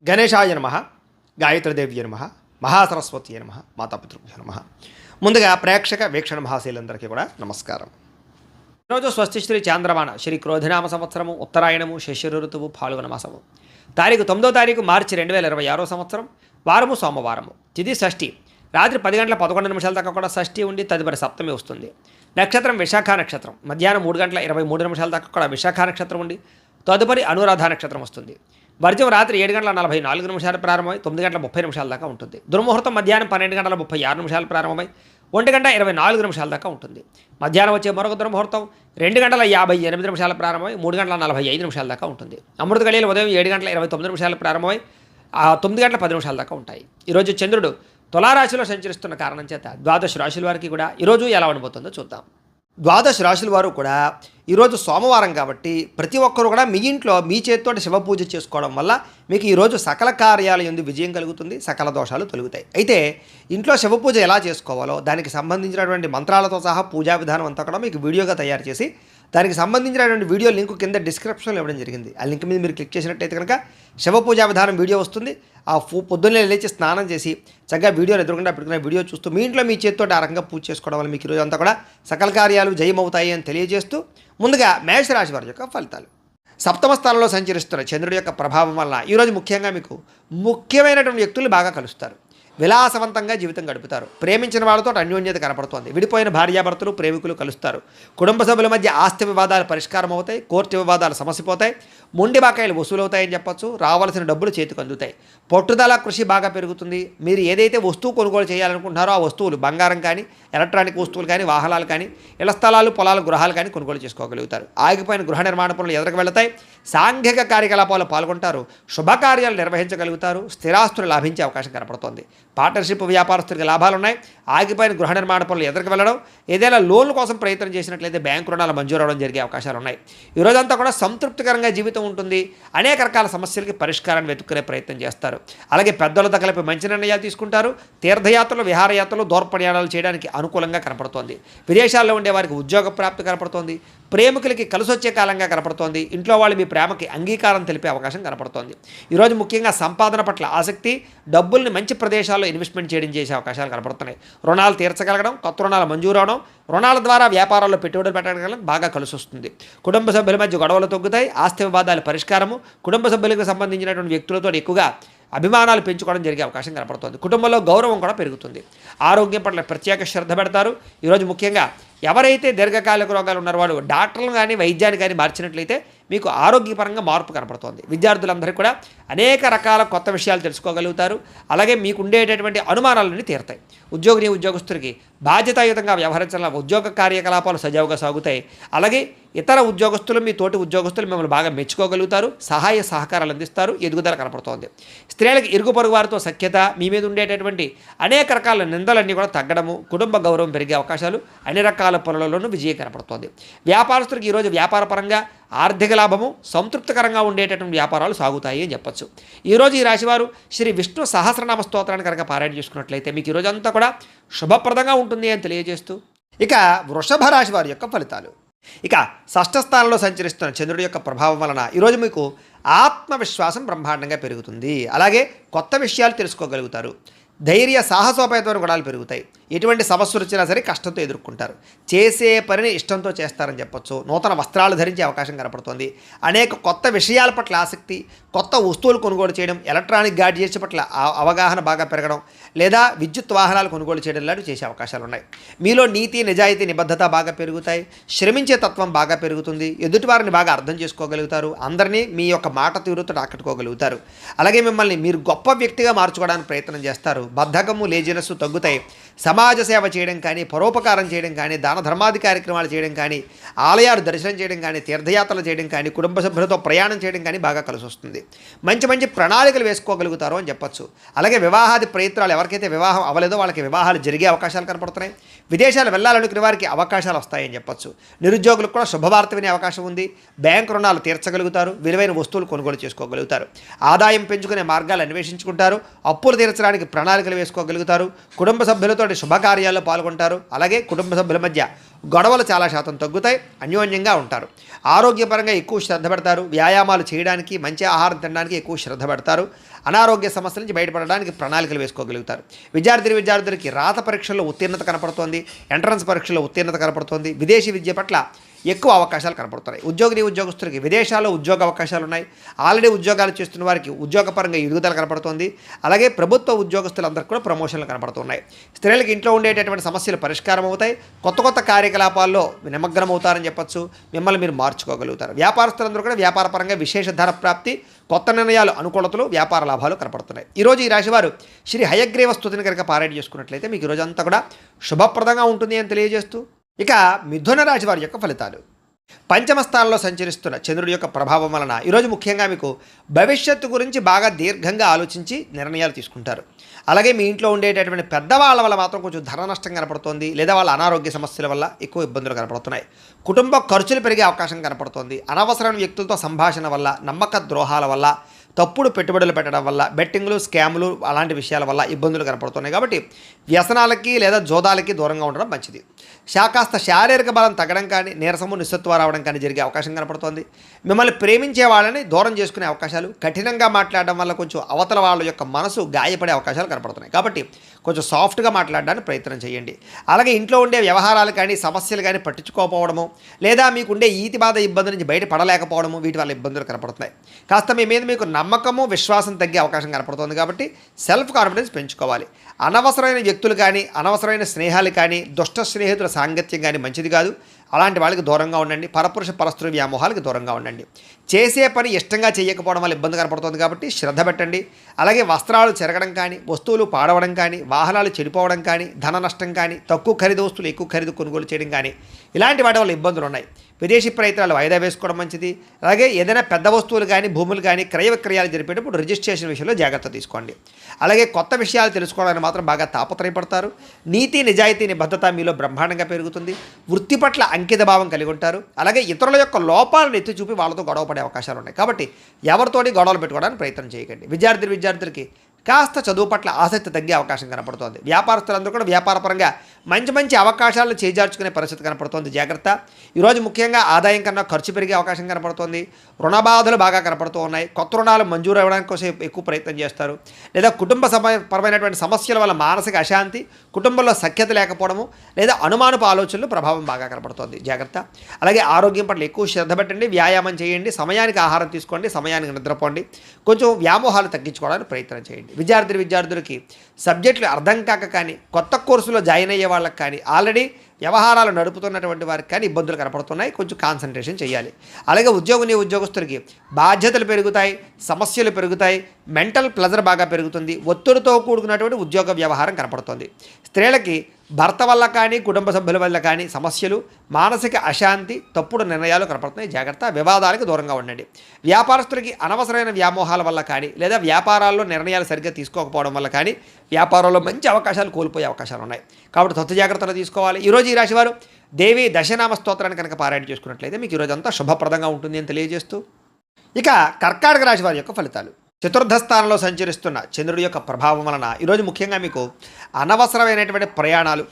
గణేశాయ నమః, గాయత్రీదేవ్య నమః, మహాసరస్వతి నమః, మాతాపితృభ్యో నమః. ముందుగా ప్రేక్షక వీక్షణ మహాశీలందరికీ కూడా నమస్కారం. ఈరోజు స్వస్తి శ్రీ చాంద్రమాన శ్రీ క్రోధినామ సంవత్సరము, ఉత్తరాయణము, శశిర ఋతువు, ఫాల్గుణ మాసము. తారీఖు 9వ తారీఖు మార్చి 2026 సంవత్సరం, వారము సోమవారము, తిథి షష్ఠి. రాత్రి 10:11 దాకా కూడా షష్ఠి ఉండి తదుపరి సప్తమి వస్తుంది. నక్షత్రం విశాఖ నక్షత్రం. మధ్యాహ్నం 3:23 దాకా కూడా విశాఖ నక్షత్రం ఉండి తదుపరి అనురాధ నక్షత్రం వస్తుంది. వర్జం రాత్రి 7:44 ప్రారంభమై 9:30 దాకా ఉంటుంది. దుర్ముహూర్తం మధ్యాహ్నం 12:36 ప్రారంభమై 1:24 దాకా ఉంటుంది. మధ్యాహ్నం వచ్చే మరొక దుర్ముహూర్తం 2:58 ప్రారంభమై 3:45 దాకా ఉంటుంది. అమృత గడియలు ఉదయం 7:29 ప్రారంభమై 9:10 దాకా ఉంటాయి. ఈరోజు చంద్రుడు తులారాశిలో సంచరిస్తున్న కారణం చేత ద్వాదశ రాశుల వారికి కూడా ఈరోజు ఎలా ఉండబోతుందో చూద్దాం. ద్వాదశ రాశుల వారు కూడా ఈరోజు సోమవారం కాబట్టి ప్రతి ఒక్కరు కూడా మీ ఇంట్లో మీ చేతితోటి శివ పూజ చేసుకోవడం వల్ల మీకు ఈరోజు సకల కార్యాల యందు విజయం కలుగుతుంది, సకల దోషాలు తొలగుతాయి. అయితే ఇంట్లో శివ పూజ ఎలా చేసుకోవాలో దానికి సంబంధించినటువంటి మంత్రాలతో సహా పూజా విధానం అంతా కూడా మీకు వీడియోగా తయారు చేసి దానికి సంబంధించినటువంటి వీడియో లింక్ కింద డిస్క్రిప్షన్లో ఇవ్వడం జరిగింది. ఆ లింక్ మీద మీరు క్లిక్ చేసినట్టయితే కనుక శివ పూజా విధానం వీడియో వస్తుంది. ఆ పొద్దున్నే లేచి స్నానం చేసి చక్కగా వీడియోని ఎదురుకుండా పెట్టుకునే వీడియో చూస్తూ మీ ఇంట్లో మీ చేతితో ఆ రకంగా పూజ చేసుకోవడం వల్ల మీకు ఈరోజు అంతా కూడా సకల కార్యాలు జయమవుతాయి అని తెలియజేస్తూ ముందుగా మేషరాశి వారి యొక్క ఫలితాలు. సప్తమ స్థానంలో సంచరిస్తున్న చంద్రుడి యొక్క ప్రభావం వల్ల ఈరోజు ముఖ్యంగా మీకు ముఖ్యమైనటువంటి వ్యక్తులు బాగా కలుస్తారు. విలాసవంతంగా జీవితం గడుపుతారు. ప్రేమించిన వాళ్ళతో అన్యోన్యత కనపడుతోంది. విడిపోయిన భార్యాభర్తలు ప్రేమికులు కలుస్తారు. కుటుంబ సభ్యుల మధ్య ఆస్తి వివాదాలు పరిష్కారం అవుతాయి. కోర్టు వివాదాలు సమసిపోతాయి. మొండి బాకాయలు వసూలవుతాయని చెప్పొచ్చు. రావాల్సిన డబ్బులు చేతికి అందుతాయి. పట్టుదల కృషి బాగా పెరుగుతుంది. మీరు ఏదైతే వస్తువు కొనుగోలు చేయాలనుకుంటున్నారో ఆ వస్తువులు బంగారం కానీ, ఎలక్ట్రానిక్ వస్తువులు కానీ, వాహనాలు కానీ, ఇళ్ల స్థలాలు, పొలాలు, గృహాలు కానీ కొనుగోలు చేసుకోగలుగుతారు. ఆగిపోయిన గృహ నిర్మాణ పనులు ఎదురుకు వెళతాయి. సాంఘిక కార్యకలాపాలు పాల్గొంటారు. శుభకార్యాలు నిర్వహించగలుగుతారు. స్థిరాస్తులు లాభించే అవకాశం కనపడుతోంది. పార్ట్నర్షిప్ వ్యాపారస్తులకు లాభాలు ఉన్నాయి. ఆగిపోయిన గృహ నిర్మాణ పనులు ఎదురుకు వెళ్ళడం, ఏదైనా లోన్ల కోసం ప్రయత్నం చేసినట్లయితే బ్యాంకు రుణాలు మంజూరు అవడం జరిగే అవకాశాలు ఉన్నాయి. ఈరోజంతా కూడా సంతృప్తికరంగా జీవితం ఉంటుంది. అనేక రకాల సమస్యలకి పరిష్కారాన్ని వెతుక్కునే ప్రయత్నం చేస్తారు. అలాగే పెద్దలతో కలిపి మంచి నిర్ణయాలు తీసుకుంటారు. తీర్థయాత్రలు, విహారయాత్రలు, దూర ప్రయాణాలు చేయడానికి అనుకూలంగా కనపడుతోంది. విదేశాల్లో ఉండే వారికి ఉద్యోగ ప్రాప్తి కనపడుతోంది. ప్రేమికులకి కలిసొచ్చే కాలంగా కనపడుతోంది. ఇంట్లో వాళ్ళు మీ ప్రేమకి అంగీకారం తెలిపే అవకాశం కనపడుతోంది. ఈరోజు ముఖ్యంగా సంపాదన పట్ల ఆసక్తి, డబ్బుల్ని మంచి ప్రదేశాల్లో ఇన్వెస్ట్మెంట్ చేయడం చేసే అవకాశాలు కనపడుతున్నాయి. రుణాలు తీర్చగలగడం, కొత్త రుణాలు మంజూరు అవడం, రుణాల ద్వారా వ్యాపారాల్లో పెట్టుబడులు పెట్టడం బాగా కలిసి వస్తుంది. కుటుంబ సభ్యుల మధ్య గొడవలు తగ్గుతాయి. ఆస్తి వివాదాల పరిష్కారము, కుటుంబ సభ్యులకు సంబంధించినటువంటి వ్యక్తులతో ఎక్కువగా అభిమానాలు పెంచుకోవడం జరిగే అవకాశం కనపడుతుంది. కుటుంబంలో గౌరవం కూడా పెరుగుతుంది. ఆరోగ్యం పట్ల ప్రత్యేక శ్రద్ధ పెడతారు. ఈరోజు ముఖ్యంగా ఎవరైతే దీర్ఘకాలిక రోగాలు ఉన్నారో వాళ్ళు డాక్టర్లు కానీ వైద్యాన్ని కానీ మార్చినట్లయితే మీకు ఆరోగ్యపరంగా మార్పు కనపడుతోంది. విద్యార్థులందరికీ కూడా అనేక రకాల కొత్త విషయాలు తెలుసుకోగలుగుతారు. అలాగే మీకు ఉండేటటువంటి అనుమానాలన్నీ తీరుతాయి. ఉద్యోగస్తులకి బాధ్యతాయుతంగా వ్యవహరించాల ఉద్యోగ కార్యకలాపాలు సజావుగా సాగుతాయి. అలాగే ఇతర ఉద్యోగస్తులు, మీ తోటి ఉద్యోగస్తులు మిమ్మల్ని బాగా మెచ్చుకోగలుగుతారు. సహాయ సహకారాలు అందిస్తారు. ఎదుగుదల కనపడుతోంది. స్త్రీలకు ఇరుగు పొరుగు వారితో సఖ్యత, మీ మీద ఉండేటటువంటి అనేక రకాల నిందలన్నీ కూడా తగ్గడము, కుటుంబ గౌరవం పెరిగే అవకాశాలు, అన్ని రకాల పనులలోనూ విజయం కనపడుతోంది. వ్యాపారస్తులకు ఈరోజు వ్యాపారపరంగా ఆర్థిక లాభము, సంతృప్తికరంగా ఉండేటటువంటి వ్యాపారాలు సాగుతాయి అని చెప్పచ్చు. ఈరోజు ఈ రాశివారు శ్రీ విష్ణు సహస్రనామ స్తోత్రాన్ని కనుక పారాయణ చేసుకున్నట్లయితే మీకు ఈరోజు అంతా కూడా శుభప్రదంగా ఉంటుంది అని తెలియజేస్తూ ఇక వృషభ రాశి వారి యొక్క ఫలితాలు. ఇక షష్ఠ స్థానంలో సంచరిస్తున్న చంద్రుడి యొక్క ప్రభావం వలన ఈరోజు మీకు ఆత్మవిశ్వాసం బ్రహ్మాండంగా పెరుగుతుంది. అలాగే కొత్త విషయాలు తెలుసుకోగలుగుతారు. ధైర్య సాహసోపేతమైన గుణాలు పెరుగుతాయి. ఎటువంటి సమస్యలు వచ్చినా సరే కష్టంతో ఎదుర్కొంటారు. చేసే పనిని ఇష్టంతో చేస్తారని చెప్పొచ్చు. నూతన వస్త్రాలు ధరించే అవకాశం కనపడుతుంది. అనేక కొత్త విషయాల పట్ల ఆసక్తి, కొత్త వస్తువులు కొనుగోలు చేయడం, ఎలక్ట్రానిక్ గాడ్జెట్స్ పట్ల అవగాహన బాగా పెరగడం, లేదా విద్యుత్ వాహనాలు కొనుగోలు చేయడం లాంటివి చేసే అవకాశాలు ఉన్నాయి. మీలో నీతి, నిజాయితీ, నిబద్ధత బాగా పెరుగుతాయి. శ్రమించే తత్వం బాగా పెరుగుతుంది. ఎదుటివారిని బాగా అర్థం చేసుకోగలుగుతారు. అందరినీ మీ యొక్క మాట తీరుతో ఆకట్టుకోగలుగుతారు. అలాగే మిమ్మల్ని మీరు గొప్ప వ్యక్తిగా మార్చుకోవడానికి ప్రయత్నం చేస్తారు. బద్ధకము, లేజినెస్ తగ్గుతాయి. సమాజ సేవ చేయడం కానీ, పరోపకారం చేయడం కానీ, దాన ధర్మాది కార్యక్రమాలు చేయడం కానీ, ఆలయాలు దర్శనం చేయడం కానీ, తీర్థయాత్రలు చేయడం కానీ, కుటుంబ సభ్యులతో ప్రయాణం చేయడం కానీ బాగా కలిసి వస్తుంది. మంచి మంచి ప్రణాళికలు వేసుకోగలుగుతారు అని చెప్పచ్చు. అలాగే వివాహాది ప్రయత్నాలు, ఎవరికైతే వివాహం అవ్వలేదో వాళ్ళకి వివాహాలు జరిగే అవకాశాలు కనపడుతున్నాయి. విదేశాలు వెళ్ళాలనుకునే వారికి అవకాశాలు వస్తాయని చెప్పచ్చు. నిరుద్యోగులకు కూడా శుభవార్త వినే అవకాశం ఉంది. బ్యాంకు రుణాలు తీర్చగలుగుతారు. విలువైన వస్తువులు కొనుగోలు చేసుకోగలుగుతారు. ఆదాయం పెంచుకునే మార్గాలు అన్వేషించుకుంటారు. అప్పులు తీర్చడానికి ప్రణాళికలు వేసుకోగలుగుతారు. కుటుంబ సభ్యులతో శుభకార్యాల్లో పాల్గొంటారు. అలాగే కుటుంబ సభ్యుల మధ్య గొడవలు చాలా శాతం తగ్గుతాయి. అన్యోన్యంగా ఉంటారు. ఆరోగ్యపరంగా ఎక్కువ శ్రద్ధ పెడతారు. వ్యాయామాలు చేయడానికి, మంచి ఆహారం తినడానికి ఎక్కువ శ్రద్ధ పెడతారు. అనారోగ్య సమస్యల నుంచి బయటపడడానికి ప్రణాళికలు వేసుకోగలుగుతారు. విద్యార్థులకి రాత పరీక్షల్లో ఉత్తీర్ణత కనపడుతోంది, ఎంట్రన్స్ పరీక్షల్లో ఉత్తీర్ణత కనపడుతోంది. విదేశీ విద్య పట్ల ఎక్కువ అవకాశాలు కనపడుతున్నాయి. ఉద్యోగస్తులకి విదేశాల్లో ఉద్యోగ అవకాశాలు ఉన్నాయి. ఆల్రెడీ ఉద్యోగాలు చేస్తున్న వారికి ఉద్యోగపరంగా ఎదుగుదల కనపడుతోంది. అలాగే ప్రభుత్వ ఉద్యోగస్తులందరికీ కూడా ప్రమోషన్లు కనపడుతున్నాయి. స్త్రీలకు ఇంట్లో ఉండేటటువంటి సమస్యలు పరిష్కారం అవుతాయి. కొత్త కార్యకలాపాల్లో నిమగ్నం అవుతారని చెప్పొచ్చు. మిమ్మల్ని మీరు మార్చుకోగలుగుతారు. వ్యాపారస్తులందరూ కూడా వ్యాపారపరంగా విశేష ధన ప్రాప్తి, కొత్త నిర్ణయాలు, అనుకూలతలు, వ్యాపార లాభాలు కనపడుతున్నాయి. ఈరోజు ఈ రాశివారు శ్రీ హయగ్రీవ స్తుతిని కనుక పారాయణ చేసుకున్నట్లయితే మీకు ఈరోజు అంతా కూడా శుభప్రదంగా ఉంటుంది అని తెలియజేస్తూ, ఇక మిథున రాశి వారి యొక్క ఫలితాలు. పంచమ స్థానంలో సంచరిస్తున్న చంద్రుడి యొక్క ప్రభావం వలన ఈరోజు ముఖ్యంగా మీకు భవిష్యత్తు గురించి బాగా దీర్ఘంగా ఆలోచించి నిర్ణయాలు తీసుకుంటారు. అలాగే మీ ఇంట్లో ఉండేటటువంటి పెద్దవాళ్ళ వల్ల మాత్రం కొంచెం ధన నష్టం కనపడుతోంది, లేదా వాళ్ళ అనారోగ్య సమస్యల వల్ల ఎక్కువ ఇబ్బందులు కనపడుతున్నాయి. కుటుంబ ఖర్చులు పెరిగే అవకాశం కనపడుతోంది. అనవసరమైన వ్యక్తులతో సంభాషణ వల్ల, నమ్మక ద్రోహాల వల్ల, తప్పుడు పెట్టుబడులు పెట్టడం వల్ల, బెట్టింగ్లు, స్కాములు అలాంటి విషయాల వల్ల ఇబ్బందులు కనపడుతున్నాయి. కాబట్టి వ్యసనాలకి లేదా జోదాలకి దూరంగా ఉండడం మంచిది. కాస్త శారీరక బలం తగ్గడం కానీ, నీరసము, నిస్సత్వ రావడం కానీ జరిగే అవకాశం కనపడుతోంది. మిమ్మల్ని ప్రేమించే వాళ్ళని దూరం చేసుకునే అవకాశాలు, కఠినంగా మాట్లాడడం వల్ల కొంచెం అవతల వాళ్ళ యొక్క మనసు గాయపడే అవకాశాలు కనపడుతున్నాయి. కాబట్టి కొంచెం సాఫ్ట్గా మాట్లాడడానికి ప్రయత్నం చేయండి. అలాగే ఇంట్లో ఉండే వ్యవహారాలు కానీ, సమస్యలు కానీ పట్టించుకోకపోవడము, లేదా మీకుండే ఈతి బాధ ఇబ్బంది నుంచి బయటపడలేకపోవడము, వీటి వల్ల ఇబ్బందులు కనపడుతున్నాయి. కాస్త మీ మీద మీకు నమ్మకము, విశ్వాసం తగ్గే అవకాశం కనపడుతుంది. కాబట్టి సెల్ఫ్ కాన్ఫిడెన్స్ పెంచుకోవాలి. అనవసరమైన వ్యక్తులు కానీ, అనవసరమైన స్నేహాలు కానీ, దుష్ట స్నేహితుల సాంగత్యం కానీ మంచిది కాదు. అలాంటి వాళ్ళకి దూరంగా ఉండండి. పరపురుష పరస్త్రీ వ్యామోహాలకు దూరంగా ఉండండి. చేసే పని ఇష్టంగా చేయకపోవడం వల్ల ఇబ్బంది కనపడుతుంది. కాబట్టి శ్రద్ధ పెట్టండి. అలాగే వస్త్రాలు చెరగడం కానీ, వస్తువులు పాడవడం కానీ, వాహనాలు చెడిపోవడం కానీ, ధన నష్టం కానీ, తక్కువ ఖరీదు వస్తువులు ఎక్కువ ఖరీదు కొనుగోలు చేయడం కానీ, ఇలాంటి వాటి వల్ల ఇబ్బందులు ఉన్నాయి. విదేశీ ప్రయత్నాలు వాయిదా వేసుకోవడం మంచిది. అలాగే ఏదైనా పెద్ద వస్తువులు కానీ, భూములు కానీ క్రయ విక్రయాలు జరిపేటప్పుడు రిజిస్ట్రేషన్ విషయంలో జాగ్రత్త తీసుకోండి. అలాగే కొత్త విషయాలు తెలుసుకోవడానికి మాత్రం బాగా తాపత్రయపడతారు. నీతి, నిజాయితీ, నిబద్ధత మీలో బ్రహ్మాండంగా పెరుగుతుంది. వృత్తి పట్ల అంకిత భావం కలిగి ఉంటారు. అలాగే ఇతరుల యొక్క లోపాలను ఎత్తి చూపి వాళ్ళతో గొడవ పడే అవకాశాలు ఉన్నాయి. కాబట్టి ఎవరితోటి గొడవలు పెట్టుకోవడానికి ప్రయత్నం చేయకండి. విద్యార్థులకి కాస్త చదువు పట్ల ఆసక్తి తగ్గే అవకాశం కనపడుతోంది. వ్యాపారస్తులందరూ కూడా వ్యాపారపరంగా మంచి అవకాశాలను చేజార్చుకునే పరిస్థితి కనపడుతోంది. జాగ్రత్త. ఈరోజు ముఖ్యంగా ఆదాయం కన్నా ఖర్చు పెరిగే అవకాశం కనపడుతోంది. రుణ బాధలు బాగా కనపడుతూ ఉన్నాయి. కొత్త రుణాలు మంజూరు అవ్వడానికి కోసం ఎక్కువ ప్రయత్నం చేస్తారు. లేదా కుటుంబ పరమైనటువంటి సమస్యల వల్ల మానసిక అశాంతి, కుటుంబంలో సఖ్యత లేకపోవడము, లేదా అనుమానపు ఆలోచనలు ప్రభావం బాగా కనపడుతోంది. జాగ్రత్త. అలాగే ఆరోగ్యం పట్ల ఎక్కువ శ్రద్ధ పెట్టండి. వ్యాయామం చేయండి. సమయానికి ఆహారం తీసుకోండి. సమయానికి నిద్రపోండి. కొంచెం వ్యామోహాలు తగ్గించుకోవడానికి ప్రయత్నం చేయండి. విద్యార్థులకి సబ్జెక్టులు అర్థం కాక కానీ, కొత్త కోర్సులో జాయిన్ అయ్యే వాళ్ళకి కానీ, ఆల్రెడీ వ్యవహారాలు నడుపుతున్నటువంటి వారికి కానీ ఇబ్బందులు కనపడుతున్నాయి. కొంచెం కాన్సన్ట్రేషన్ చేయాలి. అలాగే ఉద్యోగస్తులకి బాధ్యతలు పెరుగుతాయి, సమస్యలు పెరుగుతాయి, మెంటల్ ప్లెజర్ బాగా పెరుగుతుంది. ఒత్తిడితో కూడుకున్నటువంటి ఉద్యోగ వ్యవహారం కనపడుతుంది. స్త్రీలకి భర్త వల్ల కానీ, కుటుంబ సభ్యుల వల్ల కానీ సమస్యలు, మానసిక అశాంతి, తప్పుడు నిర్ణయాలు కనపడుతున్నాయి. జాగ్రత్త. వివాదాలకు దూరంగా ఉండండి. వ్యాపారస్తులకి అనవసరమైన వ్యామోహాల వల్ల కానీ, లేదా వ్యాపారాల్లో నిర్ణయాలు సరిగ్గా తీసుకోకపోవడం వల్ల కానీ వ్యాపారంలో మంచి అవకాశాలు కోల్పోయే అవకాశాలు ఉన్నాయి. కాబట్టి కొత్త జాగ్రత్తలు తీసుకోవాలి. ఈరోజు ఈ రాశివారు దేవి దశనామ స్తోత్రాన్ని కనుక పారాయణ చేసుకున్నట్లయితే మీకు ఈరోజు అంతా శుభప్రదంగా ఉంటుంది అని తెలియజేస్తూ, ఇక కర్కాటక రాశి వారి యొక్క ఫలితాలు. చతుర్థ స్థానంలో సంచరిస్తున్న చంద్రుడి యొక్క ప్రభావం వలన ఈరోజు ముఖ్యంగా మీకు అనవసరమైనటువంటి ప్రయాణాలు,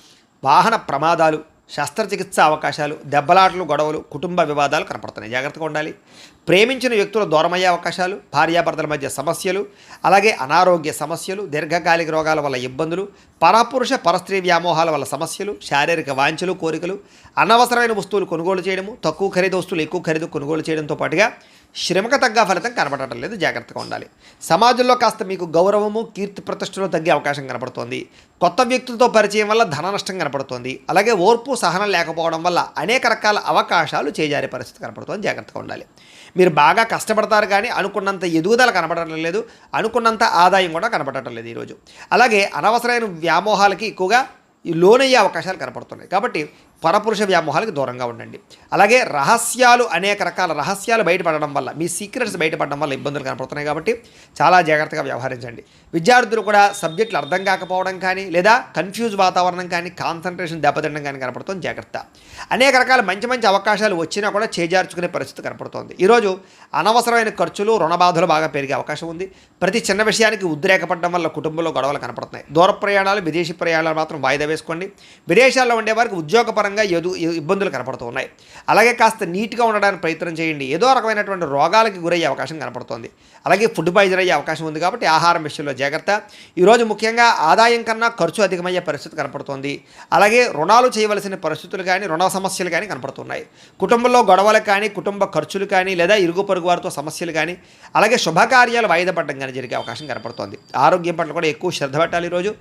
వాహన ప్రమాదాలు, శస్త్రచికిత్స అవకాశాలు, దెబ్బలాటలు, గొడవలు, కుటుంబ వివాదాలు కనపడుతున్నాయి. జాగ్రత్తగా ఉండాలి. ప్రేమించిన వ్యక్తులు దూరమయ్యే అవకాశాలు, భార్యాభర్తల మధ్య సమస్యలు, అలాగే అనారోగ్య సమస్యలు, దీర్ఘకాలిక రోగాల వల్ల ఇబ్బందులు, పరపురుష పరస్త్రీ వ్యామోహాల వల్ల సమస్యలు, శారీరక వాంఛలు, కోరికలు, అనవసరమైన వస్తువులు కొనుగోలు చేయడము, తక్కువ ఖరీదు వస్తువులు ఎక్కువ ఖరీదు కొనుగోలు చేయడంతో పాటుగా శ్రమకు తగ్గ ఫలితం కనబడటం లేదు. జాగ్రత్తగా ఉండాలి. సమాజంలో కాస్త మీకు గౌరవము, కీర్తి ప్రతిష్టలు తగ్గే అవకాశం కనపడుతోంది. కొత్త వ్యక్తులతో పరిచయం వల్ల ధన నష్టం కనపడుతోంది. అలాగే ఓర్పు, సహనం లేకపోవడం వల్ల అనేక రకాల అవకాశాలు చేజారే పరిస్థితి కనపడుతోంది. జాగ్రత్తగా ఉండాలి. మీరు బాగా కష్టపడతారు కానీ అనుకున్నంత ఎదుగుదల కనపడటం లేదు, అనుకున్నంత ఆదాయం కూడా కనపడటం లేదు ఈరోజు. అలాగే అనవసరమైన వ్యామోహాలకి ఎక్కువగా లోనయ్యే అవకాశాలు కనపడుతున్నాయి. కాబట్టి పరపురుష వ్యామోహాలకు దూరంగా ఉండండి. అలాగే అనేక రకాల రహస్యాలు బయటపడడం వల్ల, మీ సీక్రెట్స్ బయటపడడం వల్ల ఇబ్బందులు కనపడుతున్నాయి. కాబట్టి చాలా జాగ్రత్తగా వ్యవహరించండి. విద్యార్థులు కూడా సబ్జెక్టులు అర్థం కాకపోవడం కానీ, లేదా కన్ఫ్యూజ్ వాతావరణం కానీ, కాన్సన్ట్రేషన్ దెబ్బతినడం కానీ కనపడుతుంది. జాగ్రత్త. అనేక రకాల మంచి అవకాశాలు వచ్చినా కూడా చేజార్చుకునే పరిస్థితి కనపడుతోంది. ఈరోజు అనవసరమైన ఖర్చులు, రుణబాధలు బాగా పెరిగే అవకాశం ఉంది. ప్రతి చిన్న విషయానికి ఉద్రేకపడడం వల్ల కుటుంబంలో గొడవలు కనపడుతున్నాయి. దూర ప్రయాణాలు, విదేశీ ప్రయాణాలు మాత్రం వాయిదా వేసుకోండి. విదేశాల్లో ఉండేవారికి ఉద్యోగపరంగా పరంగా ఇబ్బందులు కనపడుతూ ఉన్నాయి. అలాగే కాస్త నీట్గా ఉండడానికి ప్రయత్నం చేయండి. ఏదో రకమైనటువంటి రోగాలకి గురయ్యే అవకాశం కనపడుతోంది. అలాగే ఫుడ్ పాయిజన్ అయ్యే అవకాశం ఉంది కాబట్టి ఆహారం విషయంలో జాగ్రత్త. ఈరోజు ముఖ్యంగా ఆదాయం కన్నా ఖర్చు అధికమయ్యే పరిస్థితి కనపడుతోంది. అలాగే రుణాలు చేయవలసిన పరిస్థితులు కానీ రుణ సమస్యలు కానీ కనపడుతున్నాయి. కుటుంబంలో గొడవలు కానీ కుటుంబ ఖర్చులు కానీ లేదా ఇరుగు పొరుగు వారితో సమస్యలు కానీ అలాగే శుభకార్యాలు వాయిదా పడడం కానీ జరిగే అవకాశం కనపడుతోంది. ఆరోగ్యం పట్ల కూడా ఎక్కువ శ్రద్ధ పెట్టాలి. ఈరోజు